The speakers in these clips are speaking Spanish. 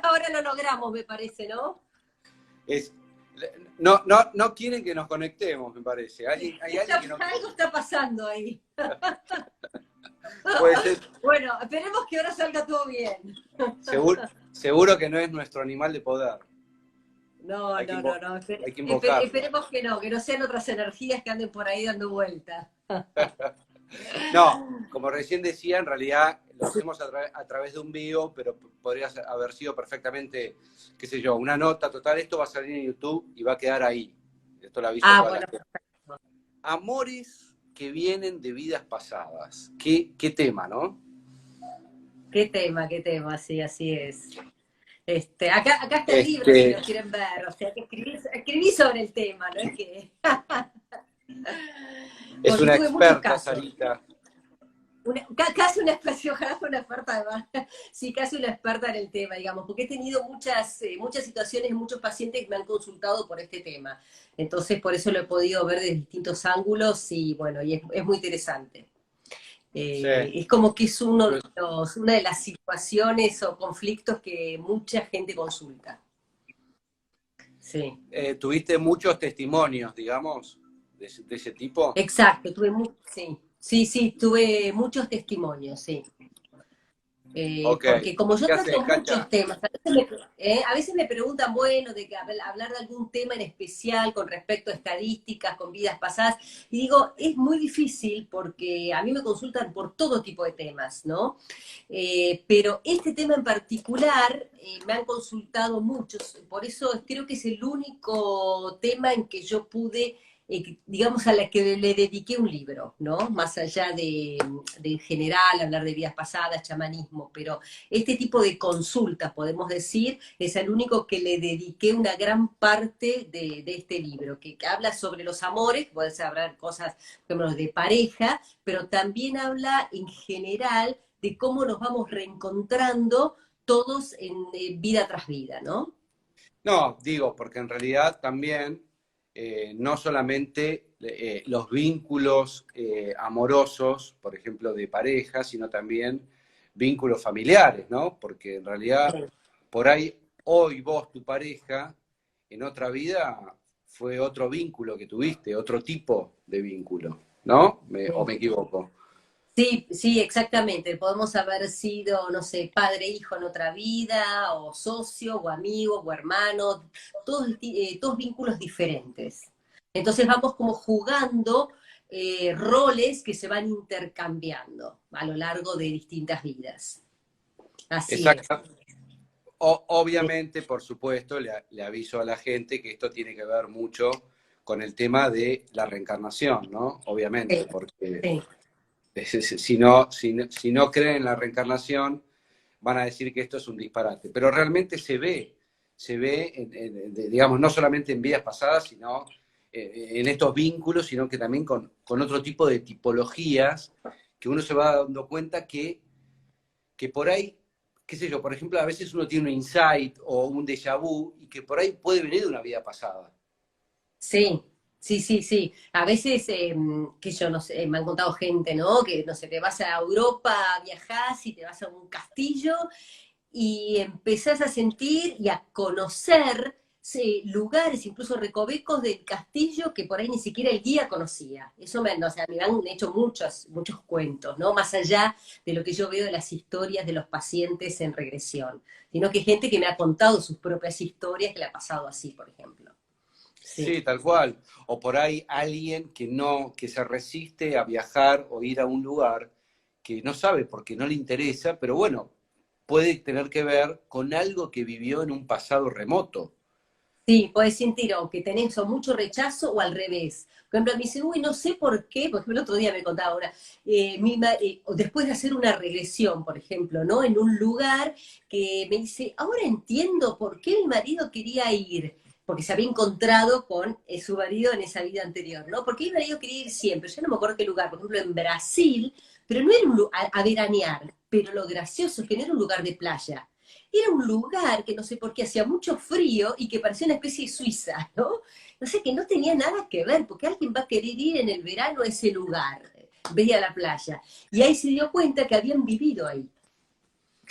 Ahora lo logramos, me parece, ¿no? Es, no quieren que nos conectemos, me parece. Hay alguien que no quiere. Algo está pasando ahí. Puede ser. Bueno, esperemos que ahora salga todo bien. Seguro que no es nuestro animal de poder. No. Hay que invocarlo. Esperemos que no sean otras energías que anden por ahí dando vueltas. No, como recién decía, en realidad lo hacemos a través de un vivo, pero podría haber sido perfectamente, qué sé yo, una nota total. Esto va a salir en YouTube y va a quedar ahí. Esto lo aviso a toda la gente. Amores que vienen de vidas pasadas. Qué tema, ¿no? Qué tema, sí, así es. Acá está el libro, si lo quieren ver, o sea, que escribí sobre el tema, ¿no? Es que... Es una experta, Sarita. Casi una expresión, ojalá fuera una experta además, sí, casi una experta en el tema, digamos, porque he tenido muchas situaciones, muchos pacientes que me han consultado por este tema, entonces por eso lo he podido ver de distintos ángulos y bueno, y es muy interesante. Sí. Es como que es una de las situaciones o conflictos que mucha gente consulta. Sí. ¿Tuviste muchos testimonios, digamos, de ese tipo? Exacto, tuve muchos testimonios, sí. Okay. Porque como yo trato muchos temas, a veces me preguntan, bueno, de que hablar de algún tema en especial con respecto a estadísticas, con vidas pasadas, y digo, es muy difícil porque a mí me consultan por todo tipo de temas, ¿no? Pero este tema en particular me han consultado muchos, por eso creo que es el único tema en que yo pude digamos, a la que le dediqué un libro, ¿no? Más allá de en general, hablar de vidas pasadas, chamanismo, pero este tipo de consultas, podemos decir, es el único que le dediqué una gran parte de este libro, que habla sobre los amores, puede hablar cosas, por ejemplo, de pareja, pero también habla en general de cómo nos vamos reencontrando todos en vida tras vida, ¿no? No, digo, porque en realidad también no solamente los vínculos amorosos, por ejemplo, de pareja, sino también vínculos familiares, ¿no? Porque en realidad, por ahí, hoy vos, tu pareja, en otra vida fue otro vínculo que tuviste, otro tipo de vínculo, ¿no? ¿O me equivoco? Sí, exactamente. Podemos haber sido, no sé, padre, hijo en otra vida, o socio, o amigos, o hermanos, todos vínculos diferentes. Entonces vamos como jugando roles que se van intercambiando a lo largo de distintas vidas. Así es. Exacto. Obviamente, por supuesto, le aviso a la gente que esto tiene que ver mucho con el tema de la reencarnación, ¿no? Obviamente, porque si no creen en la reencarnación, van a decir que esto es un disparate. Pero realmente se ve, digamos, no solamente en vidas pasadas, sino en estos vínculos, sino que también con otro tipo de tipologías que uno se va dando cuenta que por ahí, qué sé yo, por ejemplo, a veces uno tiene un insight o un déjà vu y que por ahí puede venir de una vida pasada. Sí. A veces, que yo no sé, me han contado gente, ¿no? Que, no sé, te vas a Europa, viajás y te vas a un castillo y empezás a sentir y a conocer lugares, incluso recovecos del castillo que por ahí ni siquiera el guía conocía. Eso me han hecho muchos cuentos, ¿no? Más allá de lo que yo veo de las historias de los pacientes en regresión, sino que gente que me ha contado sus propias historias que le ha pasado así, por ejemplo. Sí, tal cual. O por ahí alguien que se resiste a viajar o ir a un lugar que no sabe porque no le interesa, pero bueno, puede tener que ver con algo que vivió en un pasado remoto. Sí, podés sentir o que tenés o mucho rechazo o al revés. Por ejemplo, me dice, uy, no sé por qué, por ejemplo, el otro día me contaba una, o después de hacer una regresión, por ejemplo, ¿no? En un lugar que me dice, ahora entiendo por qué mi marido quería ir, porque se había encontrado con su marido en esa vida anterior, ¿no? Porque mi marido quería ir siempre, yo no me acuerdo qué lugar, por ejemplo, en Brasil, pero no era a veranear, pero lo gracioso es que no era un lugar de playa. Era un lugar que no sé por qué hacía mucho frío y que parecía una especie de Suiza, ¿no? No sé, que no tenía nada que ver, porque alguien va a querer ir en el verano a ese lugar, veía la playa. Y ahí se dio cuenta que habían vivido ahí.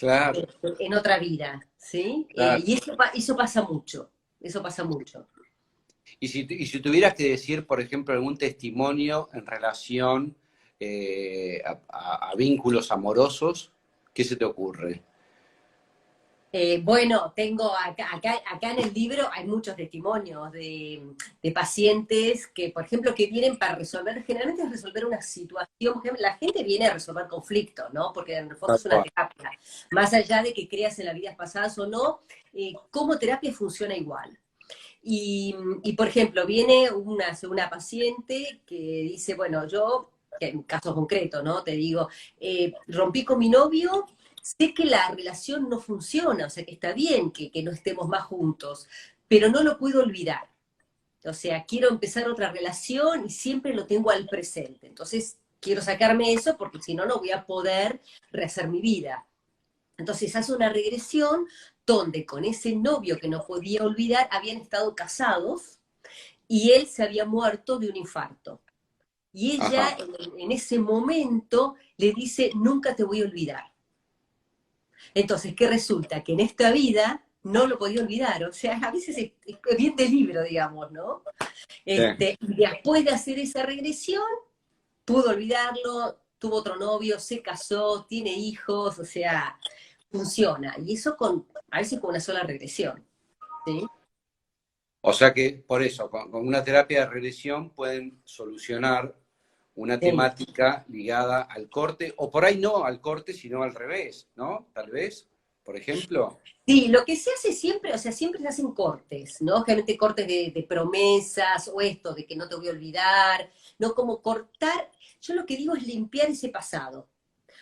Claro, en otra vida, ¿sí? claro. Y eso pasa mucho, eso pasa mucho. Y si tuvieras que decir, por ejemplo, algún testimonio en relación a vínculos amorosos, ¿qué se te ocurre? Bueno, tengo acá en el libro hay muchos testimonios de pacientes que, por ejemplo, que vienen para resolver, generalmente es resolver una situación, por ejemplo, la gente viene a resolver conflictos, ¿no? Porque en el fondo Tal es una cual. terapia. Más allá de que creas en las vidas pasadas o no, como terapia funciona igual. Y, por ejemplo, viene una paciente que dice, bueno, yo, que en caso concreto, ¿no? Te digo, rompí con mi novio, sé que la relación no funciona, o sea, que está bien que no estemos más juntos, pero no lo puedo olvidar. O sea, quiero empezar otra relación y siempre lo tengo al presente. Entonces, quiero sacarme eso porque si no, no voy a poder rehacer mi vida. Entonces hace una regresión donde con ese novio que no podía olvidar habían estado casados y él se había muerto de un infarto. Y ella Ajá. en ese momento le dice, nunca te voy a olvidar. Entonces, ¿qué resulta? Que en esta vida no lo podía olvidar. O sea, a veces es bien de libro, digamos, ¿no? Sí. Y después de hacer esa regresión, pudo olvidarlo, tuvo otro novio, se casó, tiene hijos, o sea, funciona. Y eso a veces con una sola regresión. ¿Sí? O sea que por eso, con una terapia de regresión pueden solucionar una Sí. temática ligada al corte, o por ahí no al corte, sino al revés, ¿no? Tal vez, por ejemplo. Sí, lo que se hace siempre, o sea, siempre se hacen cortes, ¿no? Generalmente cortes de promesas o esto, de que no te voy a olvidar, ¿no? Como cortar, yo lo que digo es limpiar ese pasado.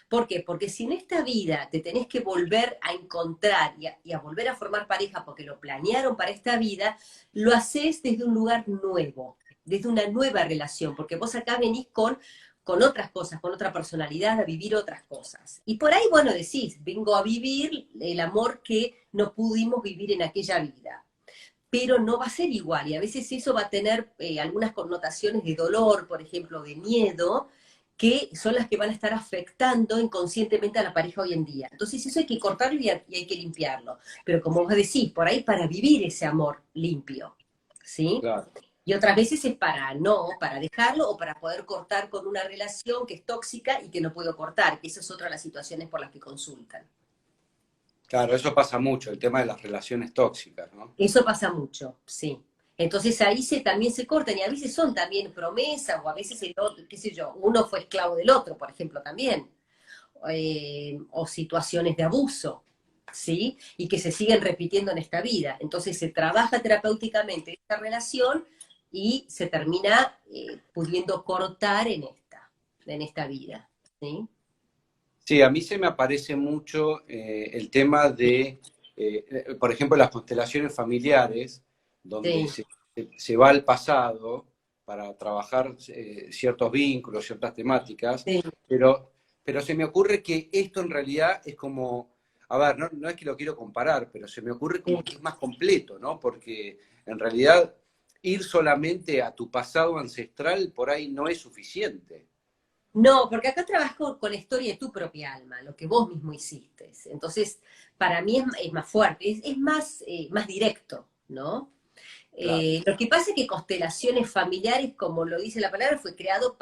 ¿Por qué? Porque si en esta vida te tenés que volver a encontrar y a volver a formar pareja porque lo planearon para esta vida, lo haces desde un lugar nuevo, desde una nueva relación, porque vos acá venís con otras cosas, con otra personalidad, a vivir otras cosas. Y por ahí, bueno, decís, vengo a vivir el amor que no pudimos vivir en aquella vida, pero no va a ser igual y a veces eso va a tener algunas connotaciones de dolor, por ejemplo, de miedo, que son las que van a estar afectando inconscientemente a la pareja hoy en día. Entonces eso hay que cortarlo y hay que limpiarlo. Pero como vos decís, por ahí para vivir ese amor limpio, ¿sí? Claro. Y otras veces es para no, para dejarlo o para poder cortar con una relación que es tóxica y que no puedo cortar, que esa es otra de las situaciones por las que consultan. Claro, eso pasa mucho, el tema de las relaciones tóxicas, ¿no? Eso pasa mucho, sí. Entonces ahí también se cortan y a veces son también promesas o a veces el otro, qué sé yo, uno fue esclavo del otro, por ejemplo, también. O situaciones de abuso, ¿sí? Y que se siguen repitiendo en esta vida. Entonces se trabaja terapéuticamente esta relación y se termina pudiendo cortar en esta vida, ¿sí? Sí, a mí se me aparece mucho el tema de, por ejemplo, las constelaciones familiares, donde Sí, se va al pasado para trabajar ciertos vínculos, ciertas temáticas, sí. pero se me ocurre que esto en realidad es como, a ver, no es que lo quiero comparar, pero se me ocurre como que es más completo, ¿no? Porque en realidad ir solamente a tu pasado ancestral por ahí no es suficiente. No, porque acá trabajo con la historia de tu propia alma, lo que vos mismo hiciste. Entonces, para mí es más fuerte, es más directo, ¿no? Claro. Lo que pasa es que constelaciones familiares, como lo dice la palabra, fue creado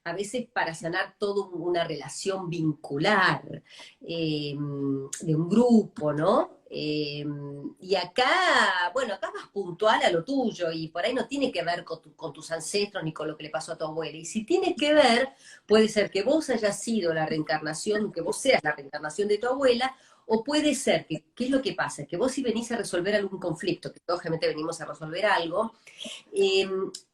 a veces para sanar toda una relación vincular de un grupo, ¿no? Y acá, bueno, acá vas puntual a lo tuyo y por ahí no tiene que ver con tus ancestros ni con lo que le pasó a tu abuela. Y si tiene que ver, puede ser que vos hayas sido la reencarnación, que vos seas la reencarnación de tu abuela, o puede ser que, ¿qué es lo que pasa? Que vos si venís a resolver algún conflicto, que todos generalmente venimos a resolver algo, eh,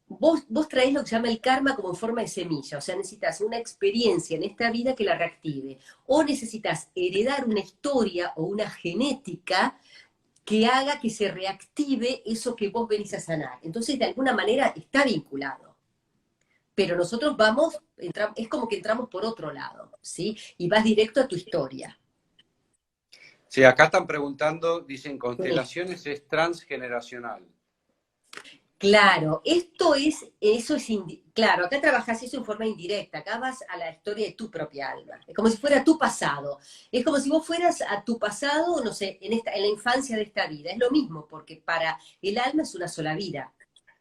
vos traés lo que se llama el karma como en forma de semilla, o sea, necesitas una experiencia en esta vida que la reactive, o necesitas heredar una historia o una genética que haga que se reactive eso que vos venís a sanar. Entonces, de alguna manera está vinculado. Pero nosotros es como que entramos por otro lado, ¿sí? Y vas directo a tu historia. Sí, acá están preguntando, dicen, Sí. constelaciones es transgeneracional. Claro, claro, acá trabajas eso en forma indirecta, acá vas a la historia de tu propia alma, es como si fuera tu pasado, es como si vos fueras a tu pasado, no sé, en la infancia de esta vida, es lo mismo, porque para el alma es una sola vida,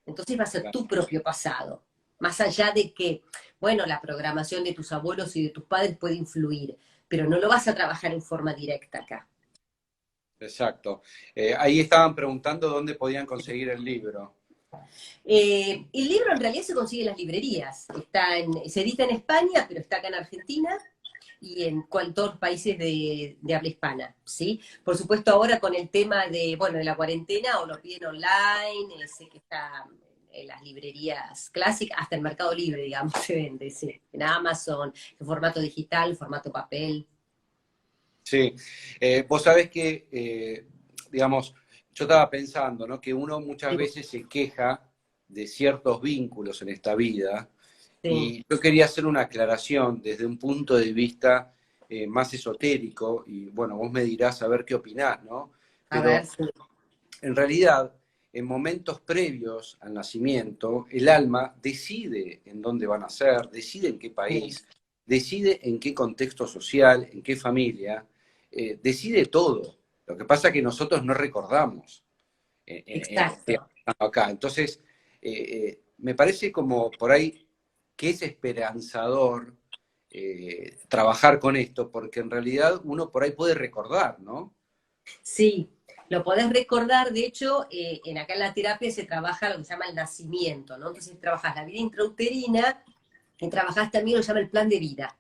entonces va a ser tu propio pasado, más allá de que, bueno, la programación de tus abuelos y de tus padres puede influir, pero no lo vas a trabajar en forma directa acá. Exacto. Ahí estaban preguntando dónde podían conseguir el libro. El libro en realidad se consigue en las librerías. Se edita en España, pero está acá en Argentina y en todos los países de habla hispana, ¿sí? Por supuesto, ahora con el tema bueno, de la cuarentena, o lo piden online, sé que está en las librerías clásicas, hasta el Mercado Libre, digamos, se vende, sí, en Amazon, en formato digital, formato papel. Sí. Vos sabés que, digamos, yo estaba pensando, ¿no? Que uno muchas Sí, veces se queja de ciertos vínculos en esta vida. sí. Y yo quería hacer una aclaración desde un punto de vista más esotérico, y bueno, vos me dirás a ver qué opinás, ¿no? A ver, Pero sí. en realidad, en momentos previos al nacimiento, el alma decide en dónde va a nacer, decide en qué Sí, país, decide en qué contexto social, en qué familia, decide todo. Lo que pasa es que nosotros no recordamos exacto. acá. Entonces, me parece como por ahí que es esperanzador trabajar con esto, porque en realidad uno por ahí puede recordar, ¿no? Sí, lo podés recordar, de hecho, acá en la terapia se trabaja lo que se llama el nacimiento, ¿no? Entonces trabajás la vida intrauterina y trabajás también lo que se llama el plan de vida,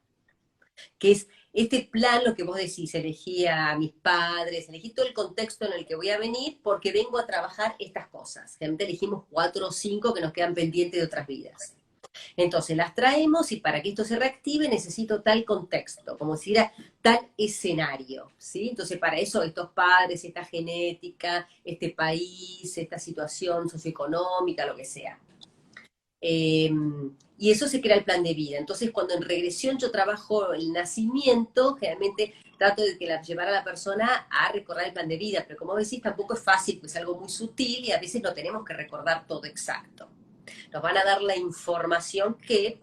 que es este plan, lo que vos decís, elegí a mis padres, elegí todo el contexto en el que voy a venir porque vengo a trabajar estas cosas. Generalmente elegimos 4 o 5 que nos quedan pendientes de otras vidas. Entonces las traemos y para que esto se reactive necesito tal contexto, como si era tal escenario, ¿sí? Entonces para eso estos padres, esta genética, este país, esta situación socioeconómica, lo que sea. Eh, y eso se crea el plan de vida. Entonces cuando en regresión yo trabajo el nacimiento, generalmente trato de llevar a la persona a recordar el plan de vida, pero como decís tampoco es fácil, pues es algo muy sutil y a veces no tenemos que recordar todo exacto. Nos van a dar la información que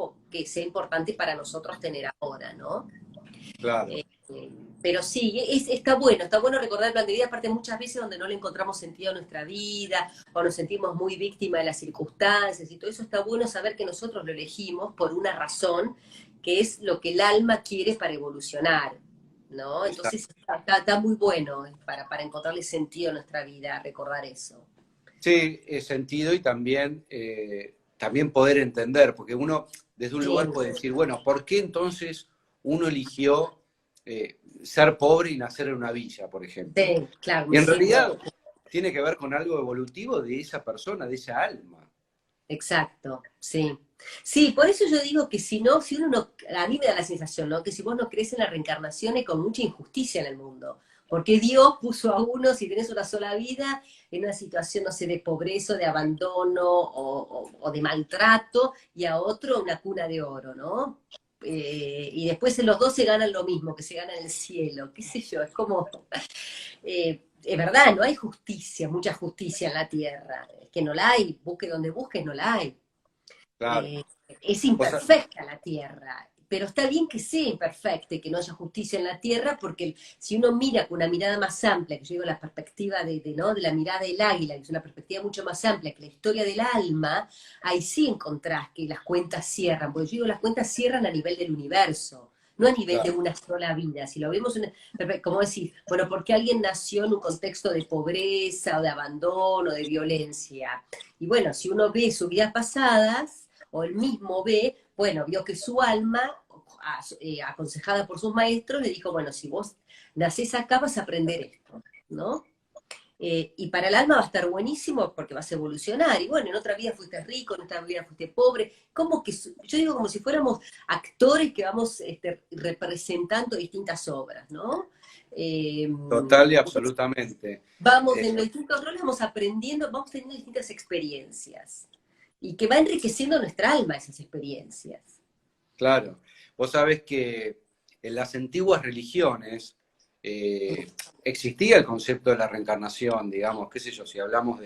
sea importante para nosotros tener ahora, ¿no? Claro. Eh, pero sí, está bueno recordar el plan de vida, aparte muchas veces donde no le encontramos sentido a nuestra vida, o nos sentimos muy víctimas de las circunstancias y todo eso, está bueno saber que nosotros lo elegimos por una razón, que es lo que el alma quiere para evolucionar, ¿no? Entonces está muy bueno para encontrarle sentido a nuestra vida, recordar eso. Sí, sentido y también, también poder entender, porque uno desde un Sí, lugar puede decir, bueno, ¿por qué entonces uno eligió ser pobre y nacer en una villa, por ejemplo? sí, claro, Y muy en simple. realidad tiene que ver con algo evolutivo de esa persona, de esa alma. Exacto, sí. Sí, por eso yo digo que si uno no, a mí me da la sensación, ¿no? Que si vos no crees en la reencarnación hay con mucha injusticia en el mundo. Porque Dios puso a uno, si tenés una sola vida, en una situación, no sé, de pobreza, de abandono o de maltrato, y a otro una cuna de oro, ¿no? Y después los dos se ganan lo mismo, que se ganan el cielo, qué sé yo, es como, es verdad, no hay justicia, mucha justicia en la tierra, es que no la hay, busque donde busques, no la hay. Claro. Eh, es O sea, imperfecta la tierra, pero está bien que sea imperfecta y que no haya justicia en la tierra, porque si uno mira con una mirada más amplia, que yo digo la perspectiva ¿no? de la mirada del águila, que es una perspectiva mucho más amplia que la historia del alma, ahí sí encontrás que las cuentas cierran, porque yo digo las cuentas cierran a nivel del universo. No a nivel de claro, una sola vida. Si lo vemos, como decís, bueno, porque alguien nació en un contexto de pobreza o de abandono, de violencia. Y bueno, si uno ve sus vidas pasadas, o él mismo ve, bueno, vio que su alma, aconsejada por sus maestros, le dijo, bueno, si vos nacés acá vas a aprender esto, ¿no? Y para el alma va a estar buenísimo porque vas a evolucionar. Y bueno, en otra vida fuiste rico, en otra vida fuiste pobre. Como que, yo digo como si fuéramos actores que vamos representando distintas obras, ¿no? Eh, total y absolutamente. Vamos, Eh, en los distintos roles vamos aprendiendo, vamos teniendo distintas experiencias. Y que va enriqueciendo nuestra alma esas experiencias. claro. Vos sabés que en las antiguas religiones existía el concepto de la reencarnación, digamos, qué sé yo, si hablamos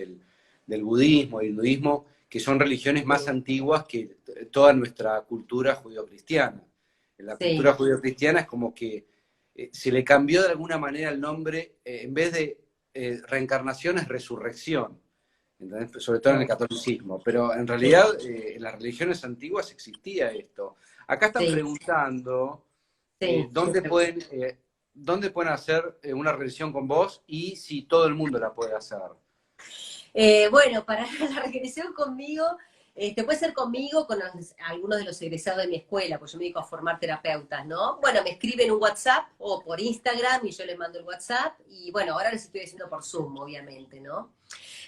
del budismo y el hinduismo, que son religiones más antiguas que toda nuestra cultura judio-cristiana. En la cultura Sí, judio-cristiana es como que se le cambió de alguna manera el nombre, en vez de reencarnación es resurrección, ¿entendés? Sobre todo en el claro, catolicismo, pero en realidad sí, en las religiones antiguas existía esto. Acá están sí, preguntando sí, me pregunto. dónde pueden hacer una regresión con vos y si todo el mundo la puede hacer. Bueno, para la regresión conmigo, puede ser conmigo, con algunos de los egresados de mi escuela, pues yo me dedico a formar terapeutas, ¿no? Bueno, me escriben un WhatsApp o por Instagram y yo les mando el WhatsApp y bueno, ahora les estoy haciendo por Zoom, obviamente, ¿no?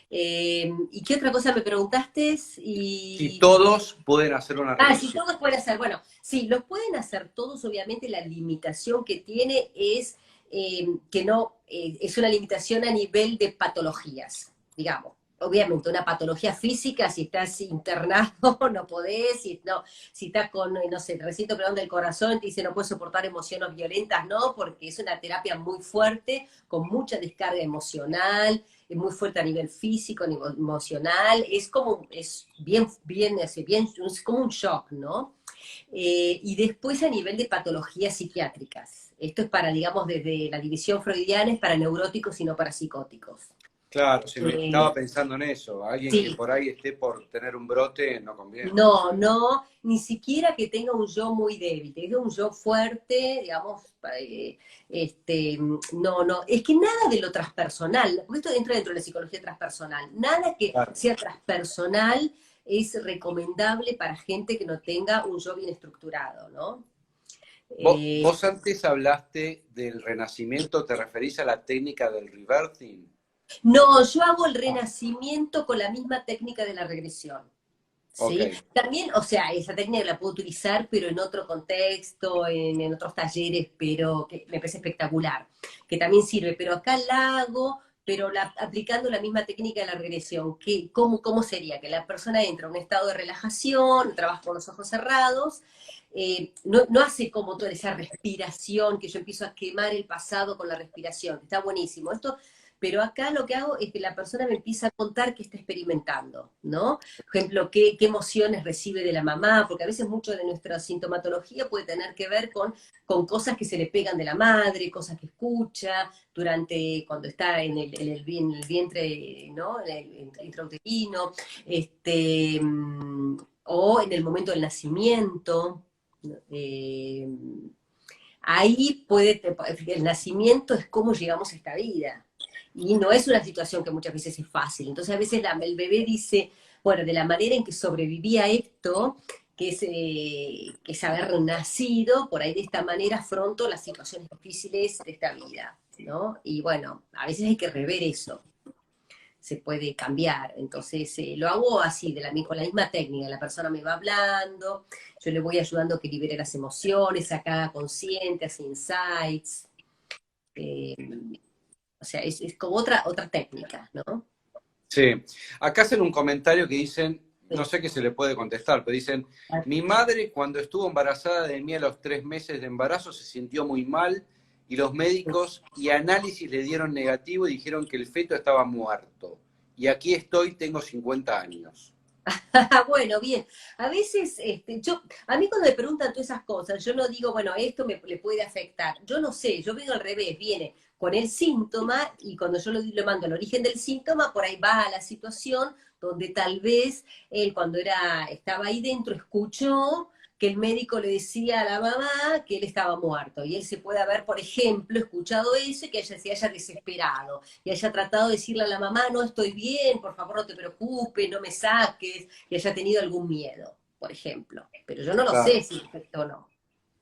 ¿Y qué otra cosa me preguntaste? Si Y todos pueden hacer una ah, sí, regresión. todos pueden hacer. Bueno, sí, los pueden hacer todos, obviamente la limitación que tiene es que no, es una limitación a nivel de patologías, digamos. Obviamente, una patología física, si estás internado, no podés, si, no, si estás con, no sé, recinto perdón del corazón, te dice no puedes soportar emociones violentas, no, porque es una terapia muy fuerte, con mucha descarga emocional, es muy fuerte a nivel físico, a nivel emocional, es como, es bien, es como un shock, ¿no? Y después a nivel de patologías psiquiátricas. Esto es para, digamos, desde la división freudiana, es para neuróticos y no para psicóticos. Claro, si me Eh, estaba pensando en eso, alguien que sí, por ahí esté por tener un brote, no conviene. no, no, ni siquiera que tenga un yo muy débil, que tenga un yo fuerte, digamos, no, no, es que nada de lo transpersonal, porque esto entra dentro de la psicología transpersonal, nada que Claro. sea transpersonal es recomendable para gente que no tenga un yo bien estructurado, ¿no? Eh, Vos antes hablaste del renacimiento, ¿te referís a la técnica del rebirthing? no, yo hago el Ah, renacimiento con la misma técnica de la regresión. ok, ¿Sí? También, o sea, esa técnica la puedo utilizar, pero en otro contexto, en otros talleres, pero que me parece espectacular, que también sirve, pero acá la hago, pero aplicando la misma técnica de la regresión. ¿Cómo sería? Que la persona entra en un estado de relajación, trabaja con los ojos cerrados, no hace como toda esa respiración, que yo empiezo a quemar el pasado con la respiración, que está buenísimo. Esto, pero acá lo que hago es que la persona me empieza a contar qué está experimentando, ¿no? Por ejemplo, qué emociones recibe de la mamá, porque a veces mucho de nuestra sintomatología puede tener que ver con cosas que se le pegan de la madre, cosas que escucha durante, cuando está en el vientre, ¿no? En el intrauterino, o en el momento del nacimiento. Eh, Ahí el nacimiento es cómo llegamos a esta vida. Y no es una situación que muchas veces es fácil. Entonces a veces el bebé dice, bueno, de la manera en que sobreviví a esto, que es haber nacido, por ahí de esta manera afronto las situaciones difíciles de esta vida, ¿no? Y bueno, a veces hay que rever eso, se puede cambiar. Entonces lo hago así, con la misma técnica. La persona me va hablando, yo le voy ayudando a que libere las emociones, a que haga consciente, hace insights. eh, o sea, es como otra técnica, ¿no? sí. Acá hacen un comentario que dicen, no Sí. sé qué se le puede contestar, pero dicen, mi madre cuando estuvo embarazada de mí a los 3 meses de embarazo se sintió muy mal y los médicos y análisis le dieron negativo y dijeron que el feto estaba muerto. Y aquí estoy, tengo 50 años. Bueno, bien. A veces, a mí cuando me preguntan todas esas cosas, yo no digo, bueno, esto le puede afectar. Yo no sé, yo vengo al revés, viene con el síntoma y cuando yo lo mando al origen del síntoma, por ahí va a la situación donde tal vez él cuando estaba ahí dentro escuchó que el médico le decía a la mamá que él estaba muerto y él se puede haber, por ejemplo, escuchado eso y que se haya desesperado y haya tratado de decirle a la mamá, no estoy bien, por favor no te preocupes, no me saques, y haya tenido algún miedo, por ejemplo. Pero yo no lo sé Claro. si afectó o no.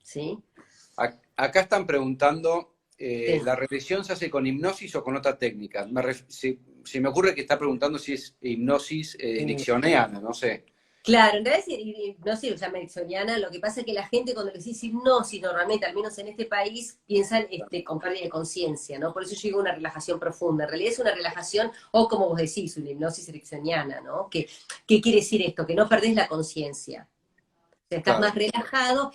¿Sí? Acá están preguntando, Sí. ¿la regresión se hace con hipnosis o con otra técnica? Se me ocurre que está preguntando si es hipnosis ericksoniana, no sé. Claro, en realidad es hipnosis o llama ericksoniana, lo que pasa es que la gente cuando le decís hipnosis, normalmente, al menos en este país, piensan con pérdida de conciencia, ¿no? Por eso yo digo una relajación profunda. En realidad es una relajación, o como vos decís, una hipnosis ericksoniana, ¿no? ¿Qué quiere decir esto? Que no perdés la conciencia. Sea, estás más Claro, relajado,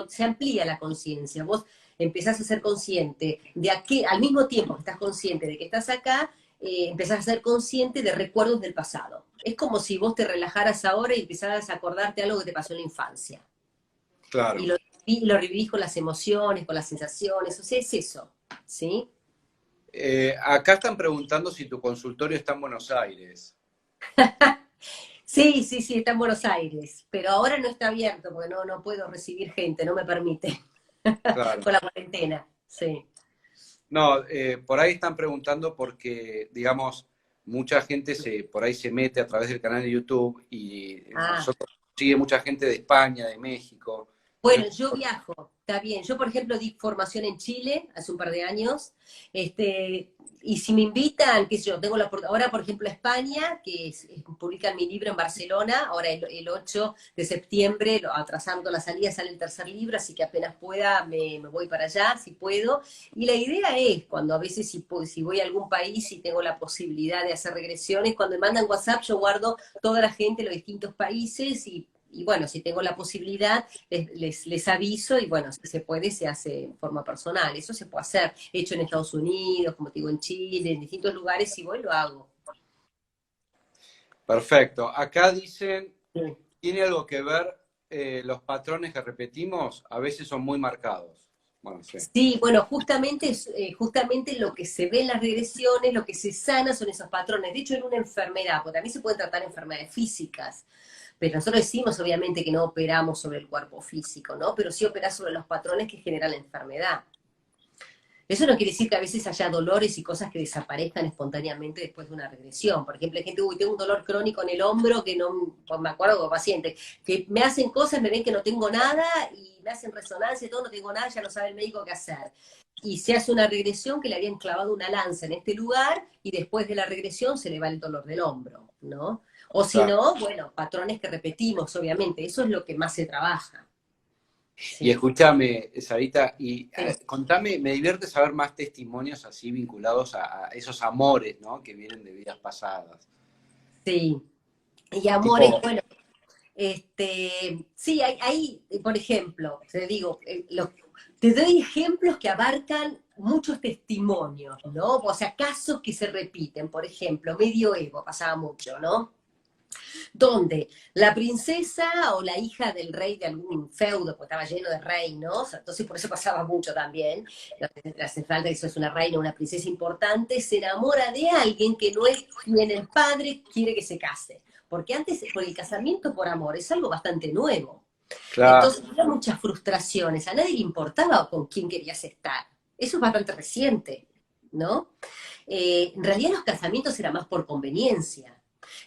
se amplía la conciencia. Vos empezás a ser consciente de aquí, al mismo tiempo que estás consciente de que estás acá, empezás a ser consciente de recuerdos del pasado. Es como si vos te relajaras ahora y empezaras a acordarte algo que te pasó en la infancia. Claro. Y lo revivís con las emociones, con las sensaciones, o sea, es eso, ¿sí? Acá están preguntando si tu consultorio está en Buenos Aires. Sí, sí, sí, está en Buenos Aires, pero ahora no está abierto porque no puedo recibir gente, no me permite, Claro. con la cuarentena, sí. No, por ahí están preguntando porque, digamos, mucha gente por ahí se mete a través del canal de YouTube y Ah, nosotros sigue mucha gente de España, de México. bueno, Entonces, yo viajo, está bien. Yo, por ejemplo, di formación en Chile hace un par de años, y si me invitan, qué sé yo, ahora, por ejemplo, España, publican mi libro en Barcelona, ahora el 8 de septiembre, atrasando la salida, sale el tercer libro, así que apenas pueda me voy para allá, si puedo. Y la idea es, cuando a veces si voy a algún país y tengo la posibilidad de hacer regresiones, cuando me mandan WhatsApp, yo guardo toda la gente de los distintos países y bueno, si tengo la posibilidad, les aviso y bueno, si se puede, se hace en forma personal. Eso se puede hacer. Hecho en Estados Unidos, como te digo, en Chile, en distintos lugares, si voy, lo hago. perfecto. Acá dicen, Sí. ¿tiene algo que ver los patrones que repetimos? A veces son muy marcados. Bueno, sí. Sí, bueno, justamente lo que se ve en las regresiones, lo que se sana son esos patrones. De hecho, en una enfermedad, porque también se pueden tratar enfermedades físicas, pero nosotros decimos obviamente que no operamos sobre el cuerpo físico, ¿no? Pero sí operamos sobre los patrones que generan la enfermedad. Eso no quiere decir que a veces haya dolores y cosas que desaparezcan espontáneamente después de una regresión. Por ejemplo, hay gente, uy, tengo un dolor crónico en el hombro que no, pues me acuerdo con pacientes, que me hacen cosas, me ven que no tengo nada y me hacen resonancia y todo, no tengo nada, ya no sabe el médico qué hacer. Y se hace una regresión que le habían clavado una lanza en este lugar y después de la regresión se le va el dolor del hombro, ¿no? O si Claro. no, bueno, patrones que repetimos, obviamente, eso es lo que más se trabaja. Y Sí, escúchame, Sarita, y sí. contame, me divierte saber más testimonios así vinculados a esos amores, ¿no? Que vienen de vidas pasadas. Sí. Y amores, Tipo, bueno, sí, por ejemplo, te digo, te doy ejemplos que abarcan muchos testimonios, ¿no? O sea, casos que se repiten, por ejemplo, medioevo pasaba mucho, ¿no? Donde la princesa o la hija del rey de algún feudo, porque estaba lleno de reinos, entonces por eso pasaba mucho también, no hace falta que sos una reina o una princesa importante, se enamora de alguien que no es quien el padre quiere que se case. Porque antes, por el casamiento por amor es algo bastante nuevo. claro, Entonces había muchas frustraciones, a nadie le importaba con quién querías estar. Eso es bastante reciente, ¿no? En realidad los casamientos eran más por conveniencia.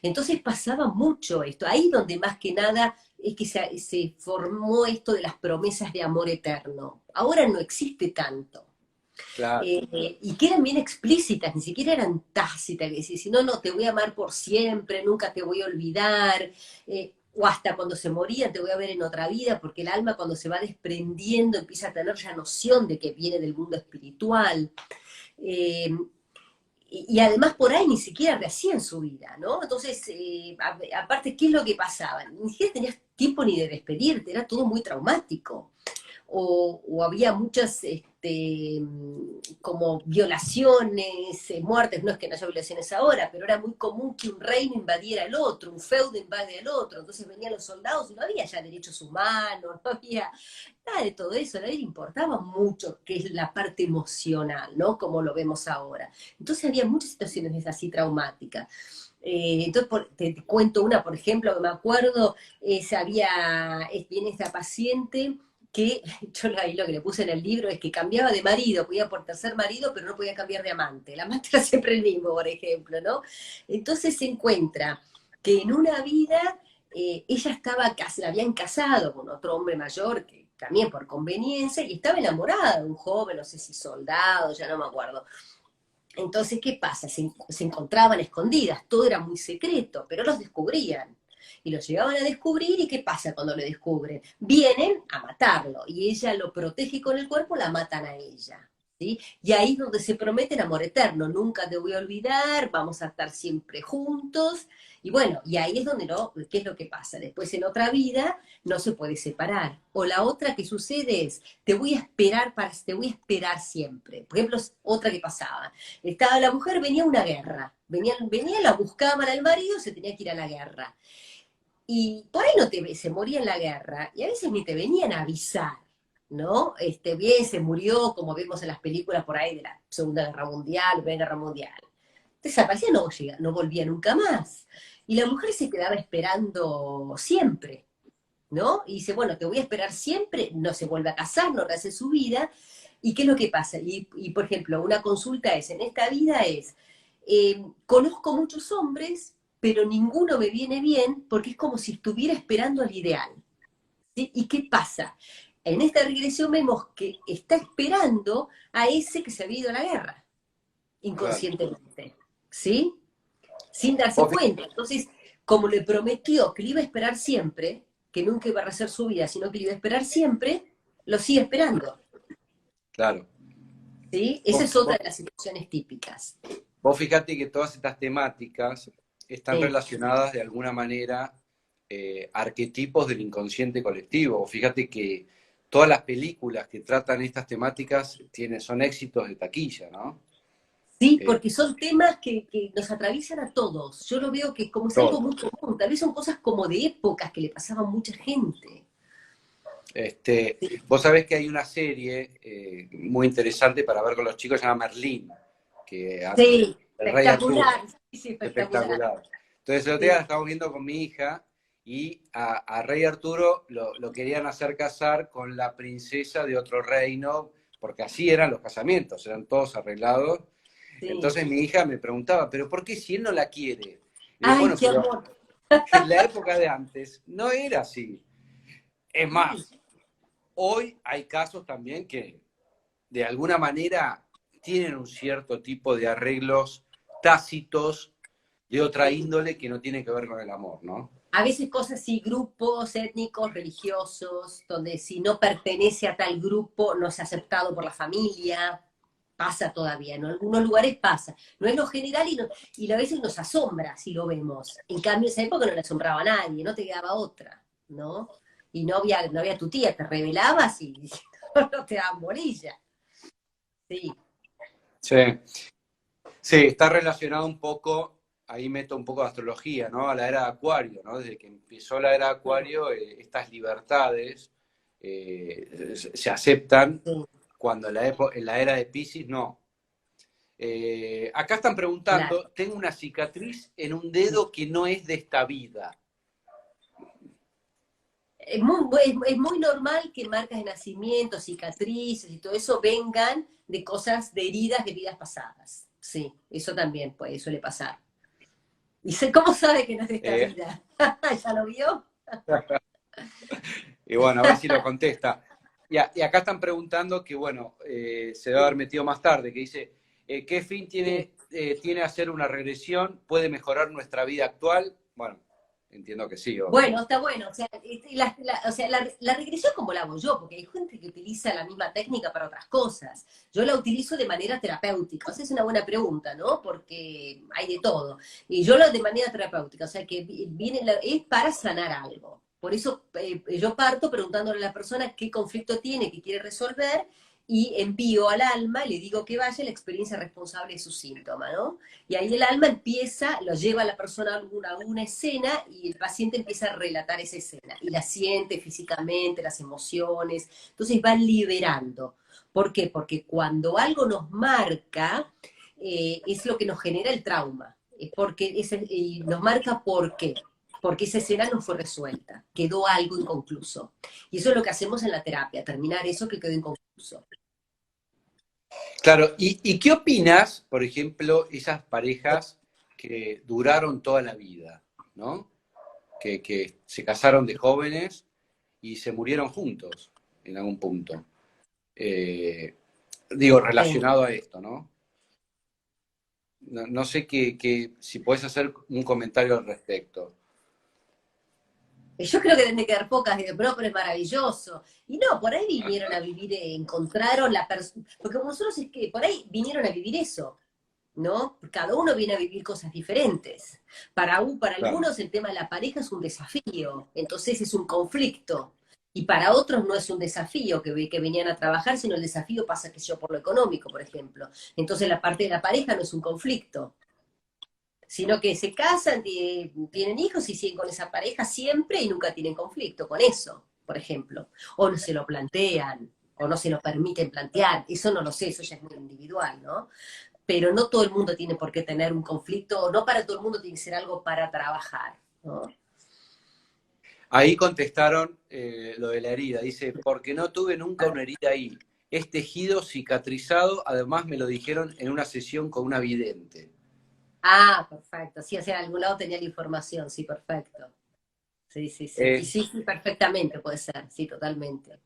Entonces pasaba mucho esto, ahí donde más que nada es que se formó esto de las promesas de amor eterno. Ahora no existe tanto. claro. Y que eran bien explícitas, ni siquiera eran tácitas, que decís, no, no, te voy a amar por siempre, nunca te voy a olvidar, o hasta cuando se morían te voy a ver en otra vida, porque el alma cuando se va desprendiendo empieza a tener ya noción de que viene del mundo espiritual. Eh, y además por ahí ni siquiera rehacían su vida, ¿no? Entonces, aparte, ¿qué es lo que pasaba? Ni siquiera tenías tiempo ni de despedirte, era todo muy traumático. O había muchas como violaciones, muertes, no es que no haya violaciones ahora, pero era muy común que un reino invadiera el otro, un feudo invade al otro, entonces venían los soldados y no había ya derechos humanos, no había nada de todo eso, a nadie le importaba mucho qué es la parte emocional, ¿no? Como lo vemos ahora. Entonces había muchas situaciones así traumáticas. Entonces, te cuento una, por ejemplo, que me acuerdo, viene esta paciente que yo ahí lo que le puse en el libro es que cambiaba de marido, podía por tercer marido, pero no podía cambiar de amante. El amante era siempre el mismo, por ejemplo, ¿no? Entonces se encuentra que en una vida ella la habían casado con otro hombre mayor, que también por conveniencia, y estaba enamorada de un joven, no sé si soldado, ya no me acuerdo. Entonces, ¿qué pasa? Se encontraban escondidas, todo era muy secreto, pero los descubrían. Y los llegaban a descubrir, ¿y qué pasa cuando lo descubren? Vienen a matarlo, y ella lo protege con el cuerpo, la matan a ella. ¿sí? Y ahí es donde se promete el amor eterno, nunca te voy a olvidar, vamos a estar siempre juntos, y bueno, y ahí es donde no, ¿qué es lo que pasa? Después en otra vida no se puede separar. O la otra que sucede es, te voy a esperar siempre. Por ejemplo, es otra que pasaba. Estaba la mujer, venía una guerra, venía, la buscaban al marido, se tenía que ir a la guerra. Y por ahí no se moría en la guerra, y a veces ni te venían a avisar, ¿no? Bien, se murió, como vemos en las películas por ahí de la Segunda Guerra Mundial, Primera Guerra Mundial. Desaparecía, no volvía nunca más. Y la mujer se quedaba esperando siempre, ¿no? Y dice, bueno, te voy a esperar siempre, no se vuelve a casar, no rehace su vida. ¿Y qué es lo que pasa? Por ejemplo, una consulta es, en esta vida es, conozco muchos hombres, pero ninguno me viene bien porque es como si estuviera esperando al ideal. ¿Sí? ¿Y qué pasa? En esta regresión vemos que está esperando a ese que se había ido a la guerra, Claro. inconscientemente, ¿sí? Sin darse Vos cuenta. Entonces, como le prometió que le iba a esperar siempre, que nunca iba a rehacer su vida, sino que le iba a esperar siempre, lo sigue esperando. claro. ¿Sí? Esa Vos, es otra vos- de las situaciones típicas. vos fíjate que todas estas temáticas están Sí, relacionadas de alguna manera arquetipos del inconsciente colectivo. Fíjate que todas las películas que tratan estas temáticas son éxitos de taquilla, ¿no? sí, Eh, porque son temas que nos atraviesan a todos. Yo lo veo que como es algo todo. muy común, tal vez son cosas como de épocas que le pasaban a mucha gente. Vos sabés que hay una serie muy interesante para ver con los chicos, se llama Merlín, que hace Sí, el Rey Arturo. espectacular, sí, sí, espectacular. Espectacular. Entonces, el otro día Sí, la estamos viendo con mi hija y a Rey Arturo lo querían hacer casar con la princesa de otro reino, porque así eran los casamientos, eran todos arreglados. sí. Entonces mi hija me preguntaba, ¿pero por qué si él no la quiere? Y digo, Ay, bueno, qué pero amor. en la época de antes no era así. Es Sí, más, hoy hay casos también que de alguna manera tienen un cierto tipo de arreglos tácitos de otra sí. índole que no tiene que ver con el amor, ¿no? A veces cosas así, grupos étnicos, religiosos, donde si no pertenece a tal grupo no es aceptado por la familia, pasa todavía, en algunos lugares pasa. No es lo general y a veces nos asombra si lo vemos. En cambio, en esa época no le asombraba a nadie, no te quedaba otra, ¿no? Y no había tu tía, te revelabas y no te daban bolilla. Sí, Sí, sí, está relacionado un poco, ahí meto un poco de astrología, ¿no? A la era de Acuario, ¿no? Desde que empezó la era de Acuario, estas libertades se aceptan sí, cuando en la era de Piscis no. Acá están claro. preguntando, tengo una cicatriz en un dedo que no es de esta vida. Es muy normal que marcas de nacimiento, cicatrices y todo eso vengan de cosas, de heridas de vidas pasadas. Sí, eso también suele pasar. ¿Y cómo sabe que no es de esta Eh, vida? ¿Ya lo vio? y bueno, a ver si lo contesta. Y acá están preguntando que, bueno, se debe haber Sí, metido más tarde, que dice, ¿qué fin sí. tiene hacer una regresión? ¿Puede mejorar nuestra vida actual? Bueno, entiendo que sí, obvio. Bueno, está bueno. O sea, la regresión como la hago yo, porque hay gente que utiliza la misma técnica para otras cosas. Yo la utilizo de manera terapéutica. O sea, es una buena pregunta, ¿no? Porque hay de todo. Y yo lo de manera terapéutica, o sea, que es para sanar algo. Por eso yo parto preguntándole a la persona qué conflicto tiene, qué quiere resolver, y envío al alma, le digo que vaya la experiencia responsable de su síntoma, ¿no? Y ahí el alma empieza, lo lleva a la persona a una escena y el paciente empieza a relatar esa escena y la siente físicamente, las emociones. Entonces va liberando. ¿Por qué? Porque cuando algo nos marca, es lo que nos genera el trauma. Es porque y nos marca por qué. Porque esa escena no fue resuelta, quedó algo inconcluso. Y eso es lo que hacemos en la terapia, terminar eso que quedó inconcluso. Claro, ¿y qué opinas, por ejemplo, esas parejas que duraron toda la vida, ¿no? Que se casaron de jóvenes y se murieron juntos en algún punto. Eh, digo, Sí. relacionado a esto, ¿no? No sé si puedes hacer un comentario al respecto. Yo creo que deben de quedar pocas, digo, pero es maravilloso. Y no, por ahí vinieron a vivir, encontraron la persona, porque como nosotros es que por ahí vinieron a vivir eso, ¿no? Cada uno viene a vivir cosas diferentes. Para Claro. algunos el tema de la pareja es un desafío, entonces es un conflicto. Y para otros no es un desafío que venían a trabajar, sino el desafío pasa que yo por lo económico, por ejemplo. Entonces la parte de la pareja no es un conflicto, sino que se casan, tienen hijos y siguen con esa pareja siempre y nunca tienen conflicto con eso, por ejemplo. O no se lo plantean, o no se lo permiten plantear. Eso no lo sé, eso ya es muy individual, ¿no? Pero no todo el mundo tiene por qué tener un conflicto, o no para todo el mundo tiene que ser algo para trabajar, ¿no? Ahí contestaron lo de la herida. Dice, porque no tuve nunca una herida ahí. Es tejido cicatrizado, además me lo dijeron en una sesión con una vidente. Ah, perfecto. Sí, o sea, en algún lado tenía la información, sí, perfecto. Sí, sí, sí. Y Eh, sí, sí, perfectamente puede ser, sí, totalmente.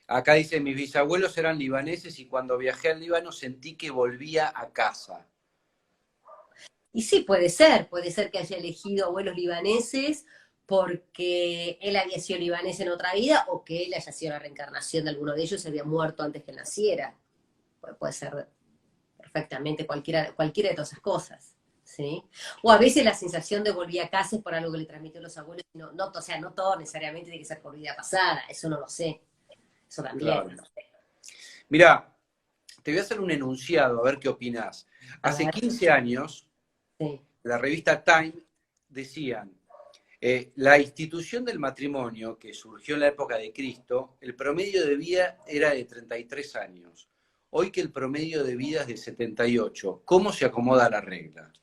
Acá dice, mis bisabuelos eran libaneses y cuando viajé al Líbano sentí que volvía a casa. Y sí, puede ser que haya elegido abuelos libaneses porque él había sido libanés en otra vida o que él haya sido la reencarnación de alguno de ellos y había muerto antes que naciera. Puede ser perfectamente cualquiera de todas esas cosas. ¿Sí? O a veces la sensación de volver a casa es por algo que le transmitió los abuelos, o sea, no todo necesariamente tiene que ser por vida pasada, eso no lo sé, eso Claro. también. Mirá, te voy a hacer un enunciado, a ver qué opinás. A Hace ver, 15 años, sí. la revista Time decían, la institución del matrimonio, que surgió en la época de Cristo, el promedio de vida era de 33 años. Hoy que el promedio de vida es de 78. ¿Cómo se acomoda la regla?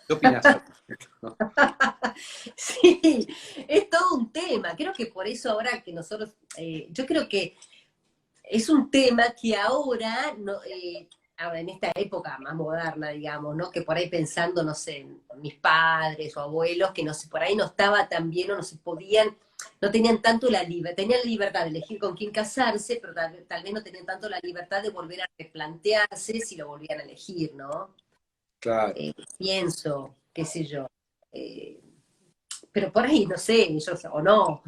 ¿Qué opinás al respecto? Sí, es todo un tema. Creo que por eso ahora que nosotros, yo creo que es un tema que ahora, no, ahora en esta época más moderna, digamos, ¿no? Que por ahí pensando, no sé, en mis padres o abuelos, que no sé, por ahí no estaba tan bien o no se podían, no tenían tanto la libertad, tenían la libertad de elegir con quién casarse, pero tal vez no tenían tanto la libertad de volver a replantearse si lo volvían a elegir, ¿no? Claro. Pienso, qué sé yo. Eh, pero por ahí, no sé, ellos o no,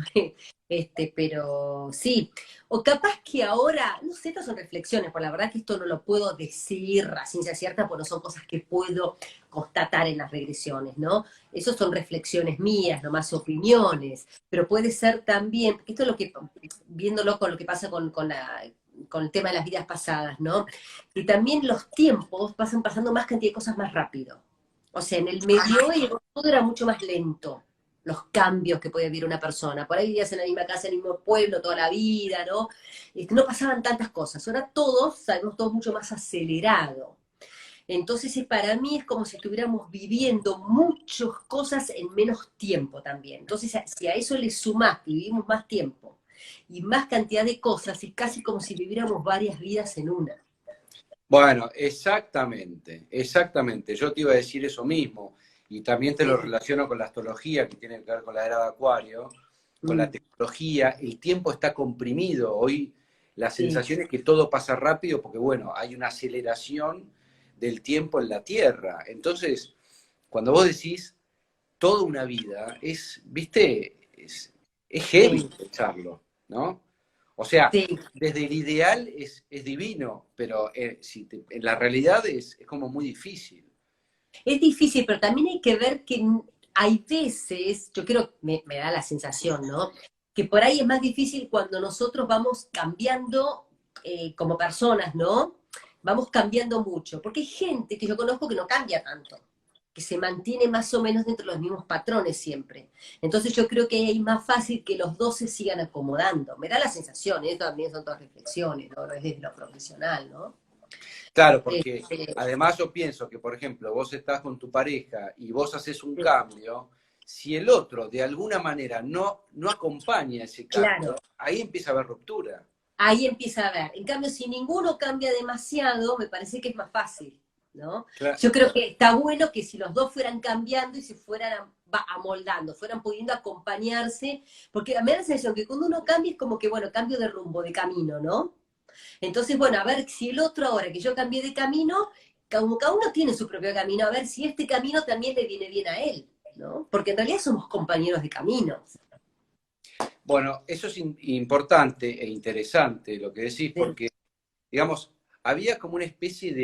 pero sí. O capaz que ahora, no sé, estas son reflexiones, por la verdad que esto no lo puedo decir a ciencia cierta, porque no son cosas que puedo constatar en las regresiones, ¿no? Esas son reflexiones mías, nomás opiniones, pero puede ser también, porque esto es lo que, viéndolo con lo que pasa con el tema de las vidas pasadas, ¿no? Que también los tiempos pasan pasando más cantidad de cosas más rápido. O sea, en el medioevo todo era mucho más lento, los cambios que puede vivir una persona. Por ahí vivías en la misma casa, en el mismo pueblo toda la vida, ¿no? No pasaban tantas cosas. Ahora todos, sabemos todo mucho más acelerado. Entonces, para mí es como si estuviéramos viviendo muchas cosas en menos tiempo también. Entonces, si a eso le sumás que vivimos más tiempo y más cantidad de cosas, es casi como si viviéramos varias vidas en una. Bueno, exactamente, exactamente. Yo te iba a decir eso mismo. Y también te lo Sí. relaciono con la astrología, que tiene que ver con la era de Acuario, con la Mm, tecnología. El tiempo está comprimido. Hoy la sí, sensación es que todo pasa rápido porque, bueno, hay una aceleración del tiempo en la Tierra. Entonces, cuando vos decís toda una vida, viste, es heavy sí, pensarlo, ¿no? O sea, sí. desde el ideal es divino, pero en la realidad es como muy difícil. Es difícil, pero también hay que ver que hay veces, yo creo, me da la sensación, ¿no? Que por ahí es más difícil cuando nosotros vamos cambiando como personas, ¿no? Vamos cambiando mucho, porque hay gente que yo conozco que no cambia tanto, que se mantiene más o menos dentro de los mismos patrones siempre. Entonces yo creo que es más fácil que los dos se sigan acomodando. Me da la sensación, esto también son todas reflexiones, ¿no? No es desde lo profesional, ¿no? Claro, porque Este, además yo pienso que, por ejemplo, vos estás con tu pareja y vos haces un sí, cambio, si el otro de alguna manera no acompaña ese claro. cambio, ahí empieza a haber ruptura. Ahí empieza a ver. En cambio, si ninguno cambia demasiado, me parece que es más fácil, ¿no? Claro, Yo creo que está bueno que si los dos fueran cambiando y se fueran amoldando, fueran pudiendo acompañarse, porque a mí me da la sensación que cuando uno cambia es como que, bueno, cambio de rumbo, de camino, ¿no? Entonces, bueno, a ver si el otro ahora que yo cambié de camino, como cada uno tiene su propio camino, a ver si este camino también le viene bien a él, ¿no? Porque en realidad somos compañeros de camino. Bueno, eso es importante e interesante lo que decís, Sí, porque, digamos, había como una especie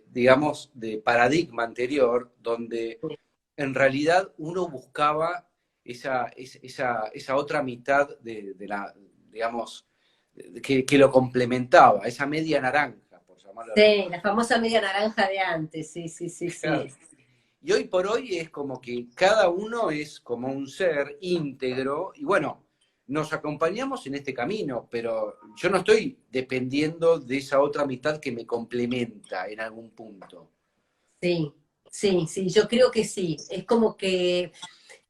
digamos, de paradigma anterior donde sí, en realidad uno buscaba esa otra mitad de la, digamos, que lo complementaba, esa media naranja, por llamarlo de algún sí, la famosa media naranja de antes, sí, sí, sí, modo. sí. Y hoy por hoy es como que cada uno es como un ser íntegro y bueno, nos acompañamos en este camino, pero yo no estoy dependiendo de esa otra mitad que me complementa en algún punto. Sí, sí, sí, yo creo que sí. Es como que,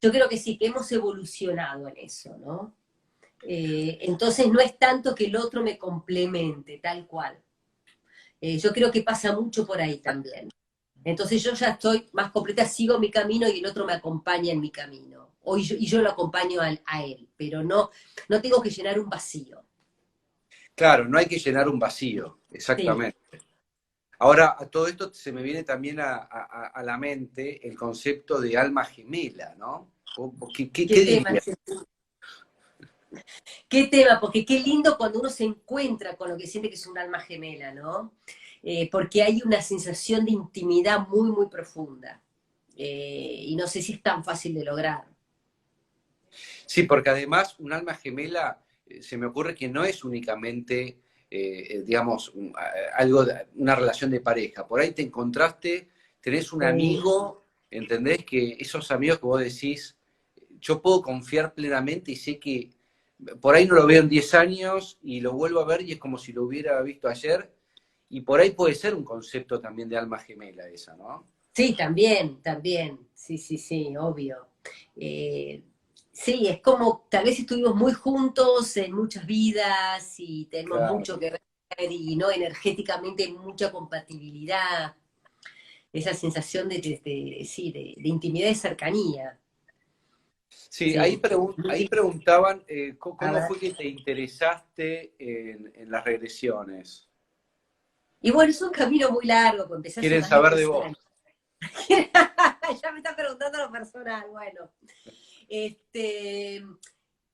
yo creo que sí, que hemos evolucionado en eso, ¿no? Entonces no es tanto que el otro me complemente, tal cual. Yo creo que pasa mucho por ahí también. Entonces yo ya estoy más completa, sigo mi camino y el otro me acompaña en mi camino. Y yo lo acompaño a él, pero no, no tengo que llenar un vacío. Claro, no hay que llenar un vacío, Sí, exactamente. Ahora, a todo esto se me viene también a la mente el concepto de alma gemela, ¿no? qué ¿Qué tema dirías? es ese? Qué tema, porque qué lindo cuando uno se encuentra con lo que siente que es un alma gemela, ¿no? Porque hay una sensación de intimidad muy, muy profunda. Y no sé si es tan fácil de lograr. Sí, porque además un alma gemela, se me ocurre que no es únicamente, digamos, una relación de pareja. Por ahí te encontraste, tenés un Sí, amigo, ¿entendés? Que esos amigos que vos decís, yo puedo confiar plenamente y sé que por ahí no lo veo en 10 años y lo vuelvo a ver y es como si lo hubiera visto ayer. Y por ahí puede ser un concepto también de alma gemela esa, ¿no? sí, también, también. Sí, sí, sí, obvio. Eh, sí, es como tal vez estuvimos muy juntos en muchas vidas y tenemos mucho Claro. que ver y no energéticamente mucha compatibilidad. Esa sensación sí, de intimidad y cercanía. Sí, Sí, muy ahí lindo. preguntaban A cómo ver. fue que te interesaste en las regresiones. Y bueno, es un camino muy largo, pues empecé hace Quieren más de saber de 15 vos. años. Ya me está preguntando lo personal, bueno. Este,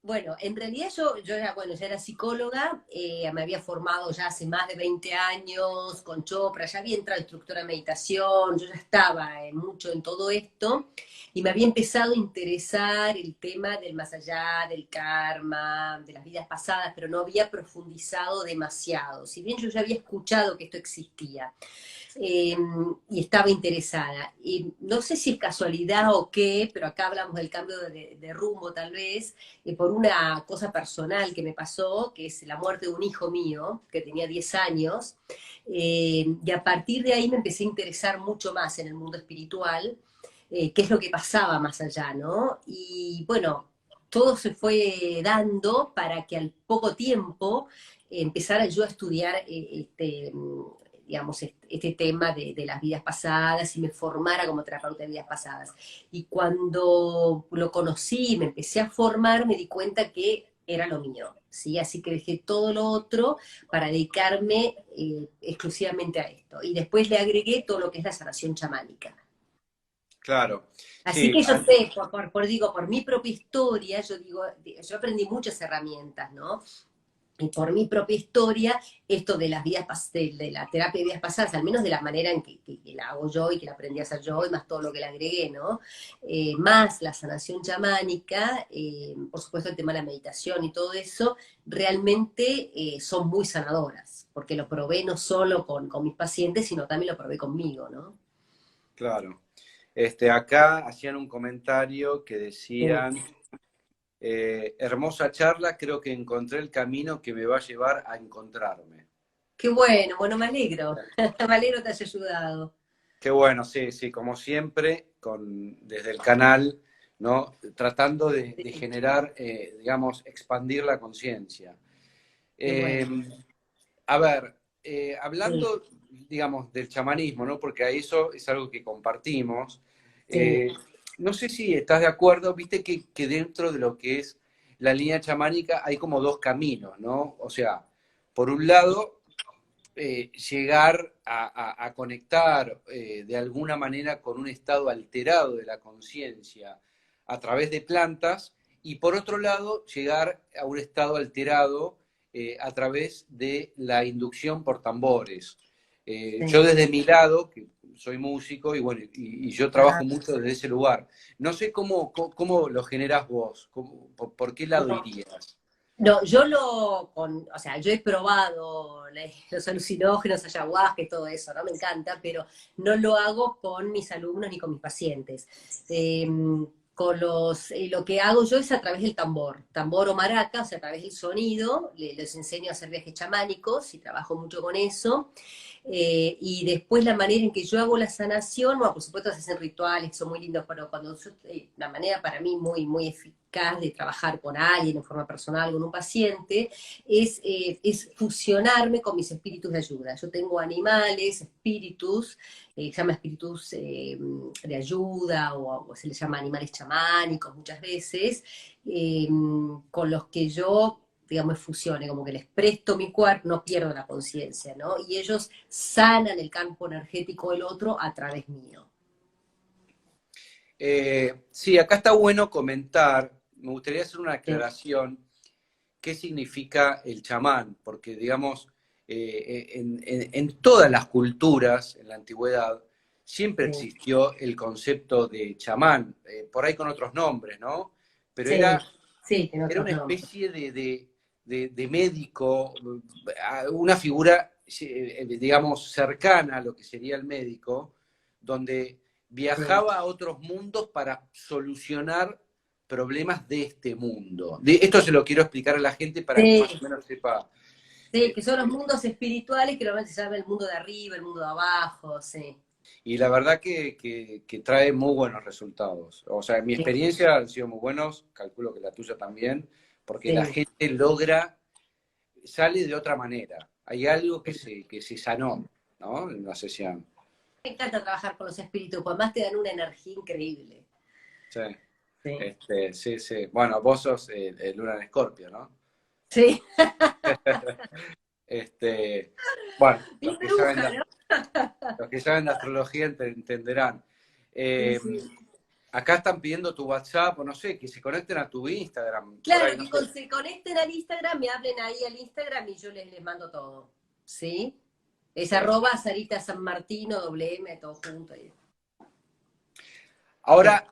bueno, en realidad yo era, bueno, ya era psicóloga, me había formado ya hace más de 20 años con Chopra, ya había entrado instructora de meditación, yo ya estaba mucho en todo esto y me había empezado a interesar el tema del más allá, del karma, de las vidas pasadas, pero no había profundizado demasiado. Si bien yo ya había escuchado que esto existía, eh, y estaba interesada. Y no sé si es casualidad o qué, pero acá hablamos del cambio de rumbo tal vez, por una cosa personal que me pasó, que es la muerte de un hijo mío, que tenía 10 años, y a partir de ahí me empecé a interesar mucho más en el mundo espiritual, qué es lo que pasaba más allá, ¿no? Y bueno, todo se fue dando para que al poco tiempo empezara yo a estudiar digamos, este tema de las vidas pasadas y me formara como terapeuta de vidas pasadas. Y cuando lo conocí y me empecé a formar, me di cuenta que era lo mío, ¿sí? Así que dejé todo lo otro para dedicarme exclusivamente a esto. Y después le agregué todo lo que es la sanación chamánica. Claro. Así Sí, que yo sé, digo, por mi propia historia, yo digo, yo aprendí muchas herramientas, ¿no? Y por mi propia historia, esto de las vidas de la terapia de vidas pasadas, al menos de la manera en que la hago yo y que la aprendí a hacer yo, y más todo lo que le agregué, ¿no? Más la sanación chamánica, por supuesto el tema de la meditación y todo eso, realmente son muy sanadoras, porque lo probé no solo con mis pacientes, sino también lo probé conmigo, ¿no? claro. Acá hacían un comentario que Sí. decían, hermosa charla, creo que encontré el camino que me va a llevar a encontrarme. Qué bueno, bueno, me alegro. Me alegro te haya ayudado. Qué bueno, sí, sí, como siempre, desde el canal, ¿no? Tratando de Sí, generar, digamos, expandir la conciencia. qué Eh, bueno. a ver, Sí, hablando, digamos, del chamanismo, ¿no? Porque a eso es algo que compartimos. sí, eh, no sé si estás de acuerdo, viste que dentro de lo que es la línea chamánica hay como dos caminos, ¿no? O sea, por un lado llegar a conectar de alguna manera con un estado alterado de la conciencia a través de plantas, y por otro lado, llegar a un estado alterado a través de la inducción por tambores. Yo Sí. desde mi lado, que soy músico, y bueno, y yo Ajá. trabajo mucho desde ese lugar. No sé cómo lo generás vos, por qué lado No, irías. no, yo o sea, yo he probado los alucinógenos, ayahuasca y todo eso, ¿no? Me encanta, pero no lo hago con mis alumnos ni con mis pacientes. Eh, lo que hago yo es a través del tambor o maraca, o sea, a través del sonido, les enseño a hacer viajes chamánicos y trabajo mucho con eso. Y después la manera en que yo hago la sanación, bueno, por supuesto se hacen rituales que son muy lindos, pero la manera para mí muy eficaz de trabajar con alguien en forma personal, con un paciente, es fusionarme con mis espíritus de ayuda. Yo tengo animales, espíritus, se llama espíritus de ayuda o se les llama animales chamánicos muchas veces, con los que yo digamos, fusione, como que les presto mi cuerpo, no pierdo la conciencia, ¿no? Y ellos sanan el campo energético del otro a través mío. Sí, acá está bueno comentar, me gustaría hacer una Sí, aclaración, qué significa el chamán, porque digamos, en todas las culturas, en la antigüedad, siempre sí, existió el concepto de chamán, por ahí con otros nombres, ¿no? Pero sí, sí, tiene era otros una nombres. especie de médico, una figura, digamos, cercana a lo que sería el médico, donde Sí, viajaba a otros mundos para solucionar problemas de este mundo. Esto se lo quiero explicar a la gente para que más o sí, menos sepa. sí, que son los eh, mundos espirituales que normalmente se llama el mundo de arriba, el mundo de abajo, sí. y la verdad que trae muy buenos resultados. O sea, en mi Sí, experiencia han sido muy buenos, calculo que la tuya también, porque la sí, gente sale de otra manera. Hay algo que se sanó, ¿no? En una sesión. me encanta trabajar con los espíritus, porque además te dan una energía increíble. Sí. Sí, Sí, sí. Bueno, vos sos el Luna en Escorpio, ¿no? sí, Este, bueno, bien bruja, ¿no? los que saben de astrología entenderán. Sí, Eh, sí. acá están pidiendo tu WhatsApp, o no sé, que se conecten a tu Instagram, por ahí, Claro, no que sé. se conecten al Instagram, me hablen ahí al Instagram y yo les mando todo. ¿Sí? Es Sí. arroba Sarita San Martino, doble M, todo junto. Sí. Ahora,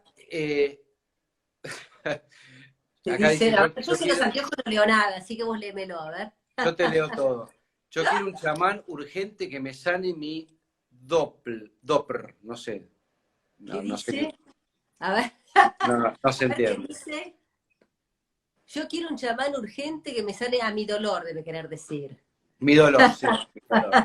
Te acá dice, dice, a yo, ver, yo yo sin los quiero, anteojos no leo nada, así que vos léemelo, a ver. yo te leo todo. Yo quiero un chamán urgente que me sane mi Doppler, no sé. ¿Qué No sé qué. dice? A ver, No se a ver qué entiende. dice. Yo quiero un chamán urgente que me sane a mi dolor, debe querer decir. Mi dolor, sí, mi dolor.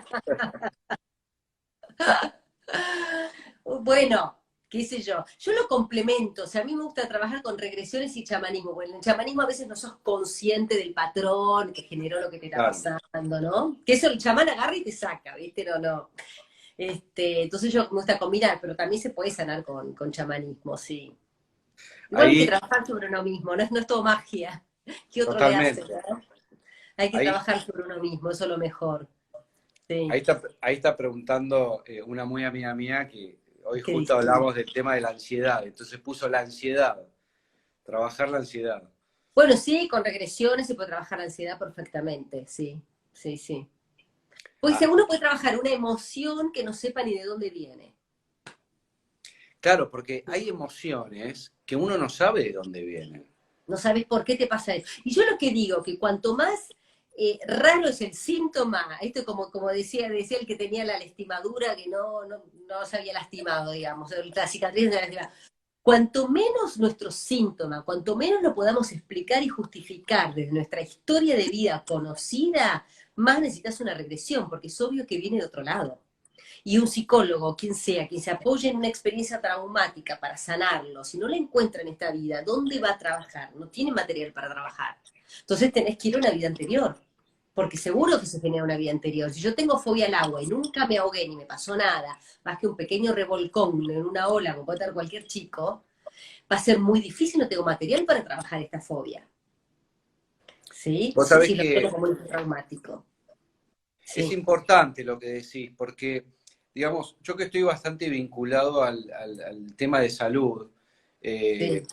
Bueno, qué sé yo. Yo lo complemento, o sea, a mí me gusta trabajar con regresiones y chamanismo, porque en el chamanismo a veces no sos consciente del patrón que generó lo que te está Claro. pasando, ¿no? Que eso el chamán agarra y te saca, ¿viste? No, no. Entonces yo me gusta combinar, pero también se puede sanar con chamanismo, sí. Igual hay que Ahí, trabajar sobre uno mismo, no es todo magia. ¿Qué otro le hace, totalmente. no? Hay que Ahí, trabajar sobre uno mismo, eso es lo mejor. Sí. ahí está preguntando una muy amiga mía que hoy ¿Qué justo dice? hablamos del tema de la ansiedad. Entonces puso la ansiedad, trabajar la ansiedad. Bueno, sí, con regresiones se puede trabajar la ansiedad perfectamente, sí, sí, sí. Pues Ah, uno puede trabajar una emoción que no sepa ni de dónde viene. claro, porque hay emociones que uno no sabe de dónde vienen. No sabes por qué te pasa eso. Y yo lo que digo, que cuanto más raro es el síntoma, esto como decía el que tenía la lastimadura, que no se había lastimado, digamos, la cicatriz de la lastimada. Cuanto menos nuestro síntoma, cuanto menos lo podamos explicar y justificar desde nuestra historia de vida conocida, más necesitas una regresión, porque es obvio que viene de otro lado. Y un psicólogo, quien sea, quien se apoye en una experiencia traumática para sanarlo, si no la encuentra en esta vida, ¿dónde va a trabajar? No tiene material para trabajar. Entonces tenés que ir a una vida anterior, porque seguro que se genera una vida anterior. Si yo tengo fobia al agua y nunca me ahogué ni me pasó nada, más que un pequeño revolcón en una ola, como puede tener cualquier chico, va a ser muy difícil, no tengo material para trabajar esta fobia. ¿Sí? Vos sabés Si lo tengo que como un traumático. es Sí, importante lo que decís, porque, digamos, yo que estoy bastante vinculado al tema de salud, sí, eh,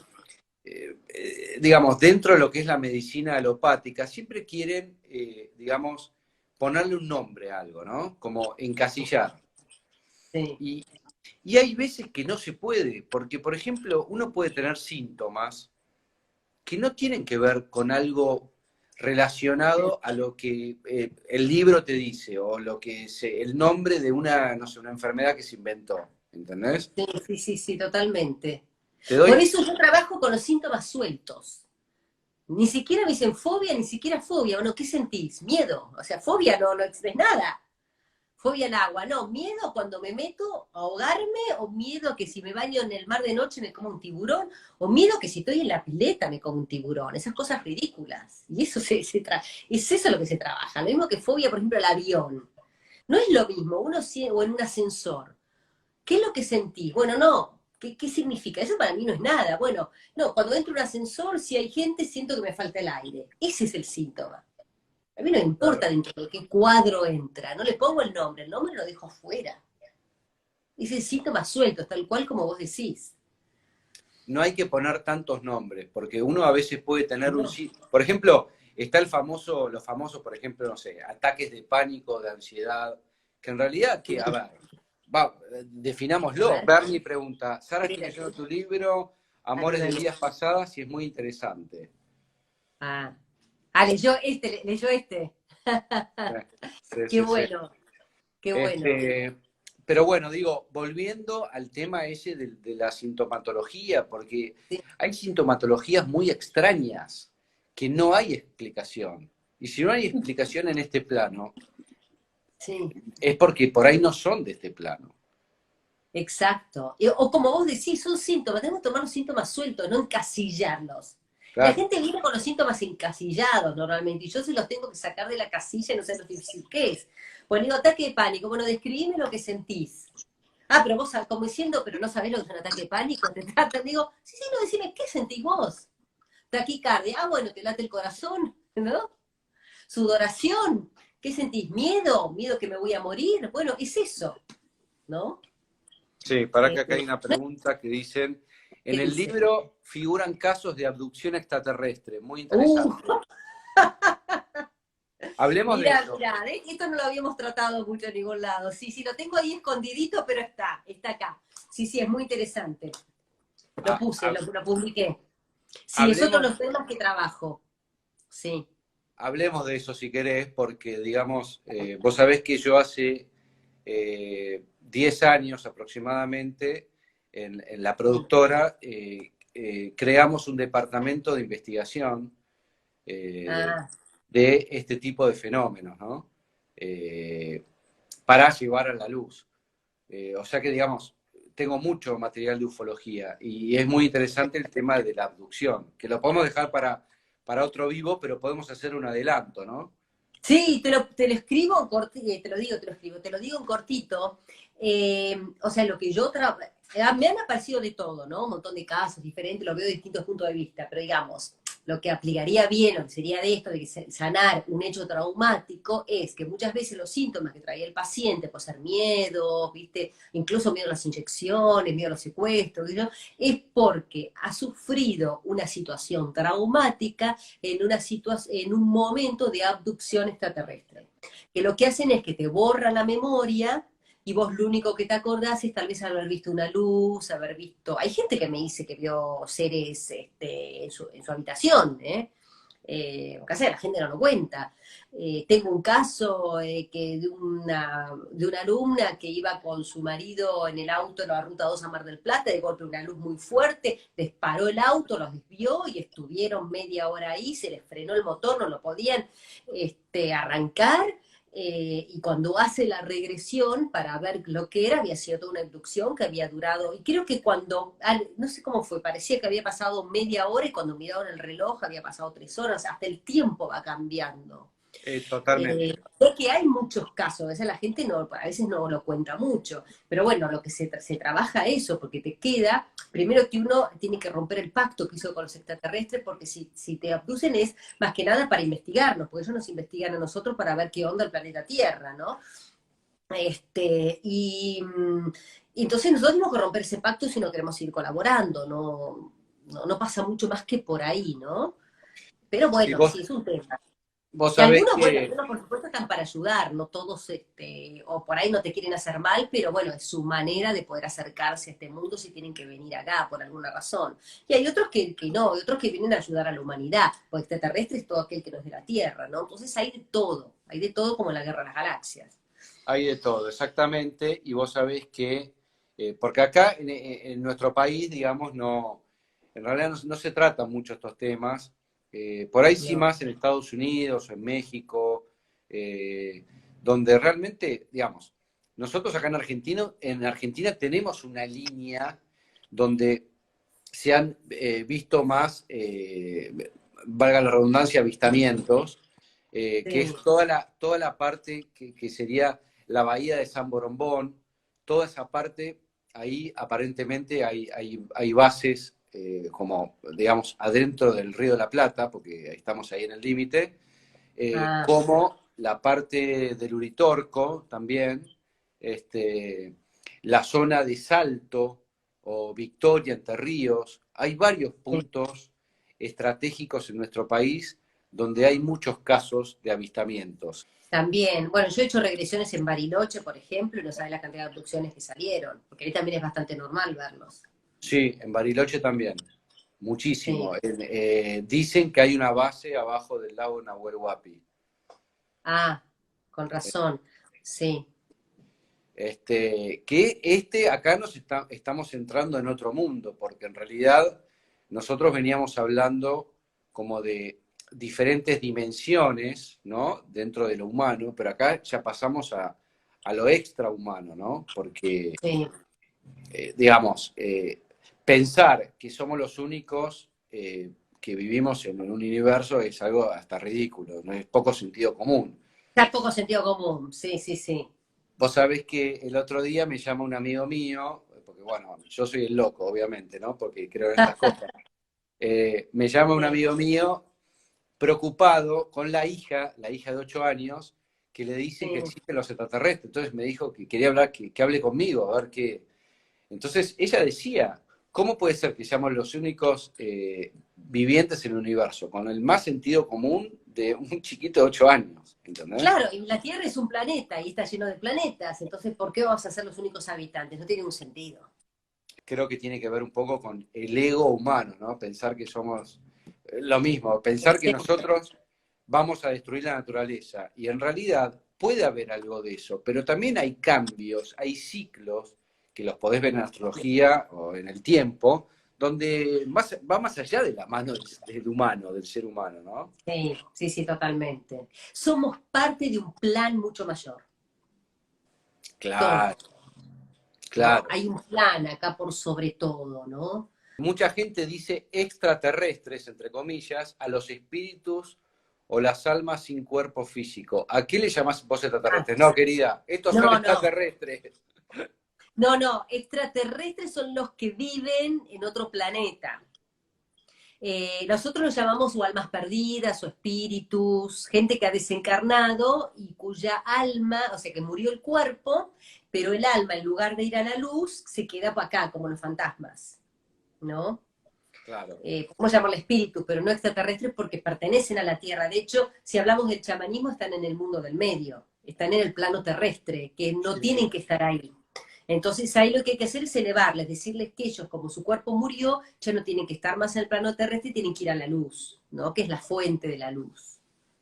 digamos, dentro de lo que es la medicina alopática, siempre quieren, digamos, ponerle un nombre a algo, ¿no? Como encasillar. Sí. Y, y hay veces que no se puede, porque, por ejemplo, uno puede tener síntomas que no tienen que ver con algo relacionado a lo que el libro te dice o lo que el nombre de una, no sé, una enfermedad que se inventó, ¿entendés? Sí, sí, sí, sí, totalmente. Te Por doy, eso yo trabajo con los síntomas sueltos. Ni siquiera me dicen fobia, ni siquiera fobia. Bueno, ¿qué sentís? Miedo. O sea, fobia no es nada. Fobia al agua. No, miedo cuando me meto a ahogarme, o miedo que si me baño en el mar de noche me como un tiburón, o miedo que si estoy en la pileta me como un tiburón. Esas cosas ridículas. Y eso es eso lo que se trabaja. Lo mismo que fobia, por ejemplo, al avión. No es lo mismo, o en un ascensor. ¿Qué es lo que sentís? Bueno, no. ¿Qué significa? Eso para mí no es nada. Bueno, no, cuando entro en un ascensor, si hay gente, siento que me falta el aire. Ese es el síntoma. A mí no me importa dentro de qué cuadro entra. No le pongo el nombre lo dejo afuera. Ese es síntoma suelto, tal cual como vos decís. no hay que poner tantos nombres, porque uno a veces puede tener un... No, Por ejemplo, está los famosos, por ejemplo, no sé, ataques de pánico, de ansiedad, que en realidad, que, a ver, a definámoslo. ver, Bernie pregunta, Sara, estoy espérate. leyendo tu libro, Ah, no Amores me de gusta. vidas pasadas, y es muy interesante. Ah, leyó este. Sí, Qué sí, sí. bueno, qué bueno. Este, pero bueno, digo, volviendo al tema ese de la sintomatología, porque Sí, hay sintomatologías muy extrañas que no hay explicación. Y si no hay explicación en este plano, sí, es porque por ahí no son de este plano. exacto. O como vos decís, son síntomas. Tenemos que tomar los síntomas sueltos, no encasillarlos. La Claro. gente viene con los síntomas encasillados normalmente, y yo se los tengo que sacar de la casilla y no sé lo difícil que es. Bueno, digo, ataque de pánico. Bueno, describime lo que sentís. Ah, pero vos, como diciendo, pero no sabés lo que es un ataque de pánico, te tratan, digo, sí, sí, no, decime, ¿qué sentís vos? Taquicardia, ah, bueno, te late el corazón, ¿no? Sudoración, ¿qué sentís? ¿Miedo? ¿Miedo que me voy a morir? Bueno, es eso, ¿no? Sí, para que acá hay Eh, una pregunta que dicen, ¿Qué en el dice? libro figuran casos de abducción extraterrestre, muy Uh, interesante. Hablemos de Mirá, eso. mirá, esto no lo habíamos tratado mucho en ningún lado. Sí, sí, lo tengo ahí escondidito, pero está acá. Sí, sí, es muy interesante. Lo Ha- puse, ha- lo publiqué. Sí, es otro de hablemos los temas que trabajo. Sí. Hablemos de eso si querés, porque digamos, vos sabés que yo hace 10 años aproximadamente en la Sí. productora creamos un departamento de investigación eh, Ah, de este tipo de fenómenos, ¿no? Eh, para llevar a la luz. O sea que, digamos, tengo mucho material de ufología y es muy interesante el tema de la abducción, que lo podemos dejar para otro vivo, pero podemos hacer un adelanto, ¿no? sí, te lo escribo en cortito, te lo digo, te lo digo en cortito. O sea, lo que yo trabajo, me han aparecido de todo, ¿no? Un montón de casos diferentes, lo veo de distintos puntos de vista, pero digamos, lo que aplicaría bien o que sería de esto, de sanar un hecho traumático, es que muchas veces los síntomas que traía el paciente, puede ser miedo, ¿viste? Incluso miedo a las inyecciones, miedo a los secuestros, ¿no? Es porque ha sufrido una situación traumática en un momento de abducción extraterrestre. Que lo que hacen es que te borran la memoria y vos lo único que te acordás es tal vez haber visto una luz, haber visto... Hay gente que me dice que vio seres en su habitación, ¿eh? Porque la gente no lo cuenta. Tengo un caso de una alumna que iba con su marido en el auto en la ruta 2 a Mar del Plata, de golpe una luz muy fuerte, disparó el auto, los desvió y estuvieron media hora ahí, se les frenó el motor, no lo podían arrancar. Y cuando hace la regresión para ver lo que era, había sido toda una abducción que había durado, y creo que no sé cómo fue, parecía que había pasado media hora y cuando miraron el reloj había pasado 3 horas, hasta el tiempo va cambiando. Totalmente. Sé que hay muchos casos, a veces la gente a veces no lo cuenta mucho, pero bueno, lo que se trabaja eso, porque te queda, primero que uno tiene que romper el pacto que hizo con los extraterrestres, porque si te abducen es más que nada para investigarnos, porque ellos nos investigan a nosotros para ver qué onda el planeta Tierra, ¿no? Y entonces nosotros tenemos que romper ese pacto si no queremos seguir colaborando, ¿no? no pasa mucho más que por ahí, ¿no? Pero Sí, bueno, sí, es un tema. vos Que sabés algunos, bueno, que algunos por supuesto están para ayudar, no todos, o por ahí no te quieren hacer mal, pero bueno, es su manera de poder acercarse a este mundo si tienen que venir acá por alguna razón. Y hay otros que no, hay otros que vienen a ayudar a la humanidad, o extraterrestre es todo aquel que no es de la Tierra, ¿no? Entonces hay de todo como en la Guerra de las Galaxias. hay de todo, exactamente, y vos sabés que, porque acá en nuestro país, digamos, no, en realidad no se tratan mucho estos temas, por ahí sí No, más en Estados Unidos o en México, eh, donde realmente, digamos, nosotros acá en Argentina tenemos una línea donde se han visto más, valga la redundancia, avistamientos, que es sí. toda la parte que sería la bahía de San Borombón, toda esa parte, ahí aparentemente hay bases como, digamos, adentro del Río de la Plata, porque estamos ahí en el límite, Ah, como la parte del Uritorco también, este, la zona de Salto o Victoria, Entre Ríos. Hay varios sí. puntos estratégicos en nuestro país donde hay muchos casos de avistamientos. También, bueno, yo he hecho regresiones en Bariloche, por ejemplo, y no sabes la cantidad de abducciones que salieron, porque ahí también es bastante normal verlos. Sí, en Bariloche también, muchísimo. Sí. Dicen que hay una base abajo del lago Nahuel Huapi. Ah, con razón, sí. Acá estamos entrando en otro mundo, porque en realidad nosotros veníamos hablando como de diferentes dimensiones, ¿no? Dentro de lo humano, pero acá ya pasamos a lo extrahumano, ¿no? Porque, Sí. digamos, pensar que somos los únicos que vivimos en un universo es algo hasta ridículo, no es poco sentido común. Está poco sentido común, sí, sí, sí. Vos sabés que el otro día me llama un amigo mío, porque bueno, yo soy el loco, obviamente, ¿no? Porque creo en estas cosas. Me llama un Sí, amigo mío preocupado con la hija de 8 años, que le dice que sí. existen los extraterrestres. Entonces me dijo que quería hablar, que hable conmigo, a ver qué. Entonces ella decía, ¿cómo puede ser que seamos los únicos vivientes en el universo, con el más sentido común de un chiquito de 8 años? ¿Entendés? Claro, y la Tierra es un planeta y está lleno de planetas, entonces ¿por qué vamos a ser los únicos habitantes? No tiene un sentido. Creo que tiene que ver un poco con el ego humano, ¿no? Pensar que somos lo mismo, pensar que Sí, nosotros vamos a destruir la naturaleza. Y en realidad puede haber algo de eso, pero también hay cambios, hay ciclos, que los podés ver en astrología o en el tiempo, donde va más allá de la mano del humano, del ser humano, ¿no? sí, sí, sí, totalmente. Somos parte de un plan mucho mayor, Claro, todos, ¿no? claro. Hay un plan acá por sobre todo, ¿no? Mucha gente dice extraterrestres, entre comillas, a los espíritus o las almas sin cuerpo físico. ¿A qué le llamás vos Ah, extraterrestres? No, querida, estos son no, no, extraterrestres. no, no, extraterrestres son los que viven en otro planeta. Nosotros los llamamos o almas perdidas o espíritus, gente que ha desencarnado y cuya alma, o sea, que murió el cuerpo, pero el alma, en lugar de ir a la luz, se queda para acá, como los fantasmas, ¿no? Claro, Podemos llamarle espíritus, pero no extraterrestres porque pertenecen a la Tierra. De hecho, si hablamos del chamanismo, están en el mundo del medio, están en el plano terrestre, que no sí, sí, tienen que estar ahí. Entonces ahí lo que hay que hacer es elevarles, decirles que ellos, como su cuerpo murió, ya no tienen que estar más en el plano terrestre y tienen que ir a la luz, ¿no? Que es la fuente de la luz,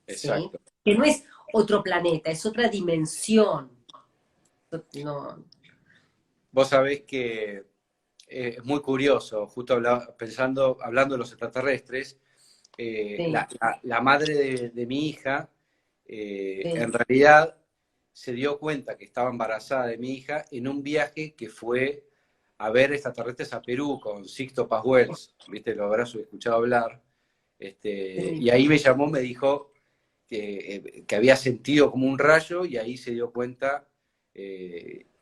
¿sí? exacto. Que no es otro planeta, es otra dimensión. No, Vos sabés que es muy curioso, justo hablando de los extraterrestres, sí, la madre de mi hija, sí, en realidad se dio cuenta que estaba embarazada de mi hija en un viaje que fue a ver extraterrestres a Perú con Sixto Paz Wells, viste, lo habrás escuchado hablar, sí. y ahí me llamó, me dijo que había sentido como un rayo y ahí se dio cuenta,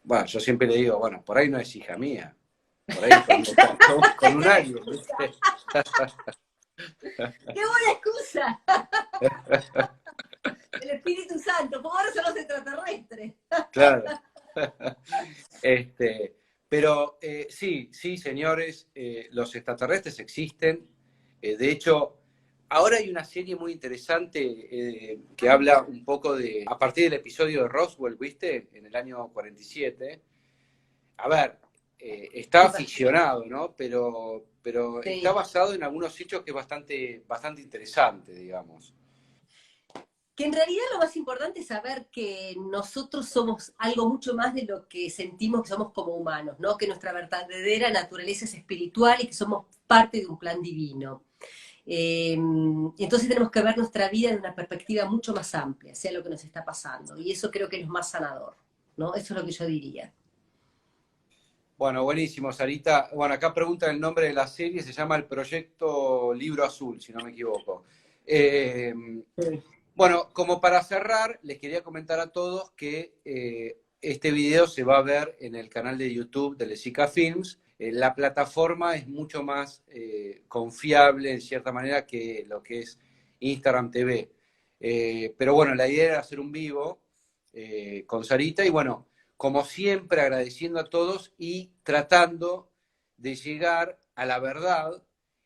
bueno, yo siempre le digo, bueno, por ahí no es hija mía, por ahí con un ¡Qué alien, excusa! ¿viste? ¡Qué buena excusa! El Espíritu Santo, ¿cómo ahora son los extraterrestres? Claro. Este, Pero sí, sí, señores, los extraterrestres existen. De hecho, ahora hay una serie muy interesante que habla un poco de, a partir del episodio de Roswell, ¿viste? En el año 47. A ver, está ¿Qué pasa? ficcionado, ¿no? Pero está Sí. basado en algunos hechos que es bastante, bastante interesante, digamos. Que en realidad lo más importante es saber que nosotros somos algo mucho más de lo que sentimos que somos como humanos, ¿no? Que nuestra verdadera naturaleza es espiritual y que somos parte de un plan divino. Entonces tenemos que ver nuestra vida de una perspectiva mucho más amplia, sea lo que nos está pasando. Y eso creo que es más sanador, ¿no? Eso es lo que yo diría. Bueno, buenísimo, Sarita. Bueno, acá preguntan el nombre de la serie, se llama El Proyecto Libro Azul, si no me equivoco. Eh, Sí. bueno, como para cerrar, les quería comentar a todos que este video se va a ver en el canal de YouTube de Lesica Films. La plataforma es mucho más confiable, en cierta manera, que lo que es Instagram TV. Pero bueno, la idea era hacer un vivo con Sarita y bueno, como siempre, agradeciendo a todos y tratando de llegar a la verdad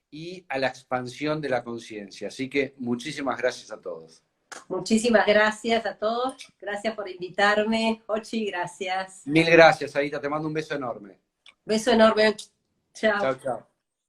y a la expansión de la conciencia. Así que muchísimas gracias a todos. Muchísimas gracias a todos. Gracias por invitarme. Ochi, gracias. Mil gracias, Aita. Te mando un beso enorme. Beso enorme. Chao, Chao. chao.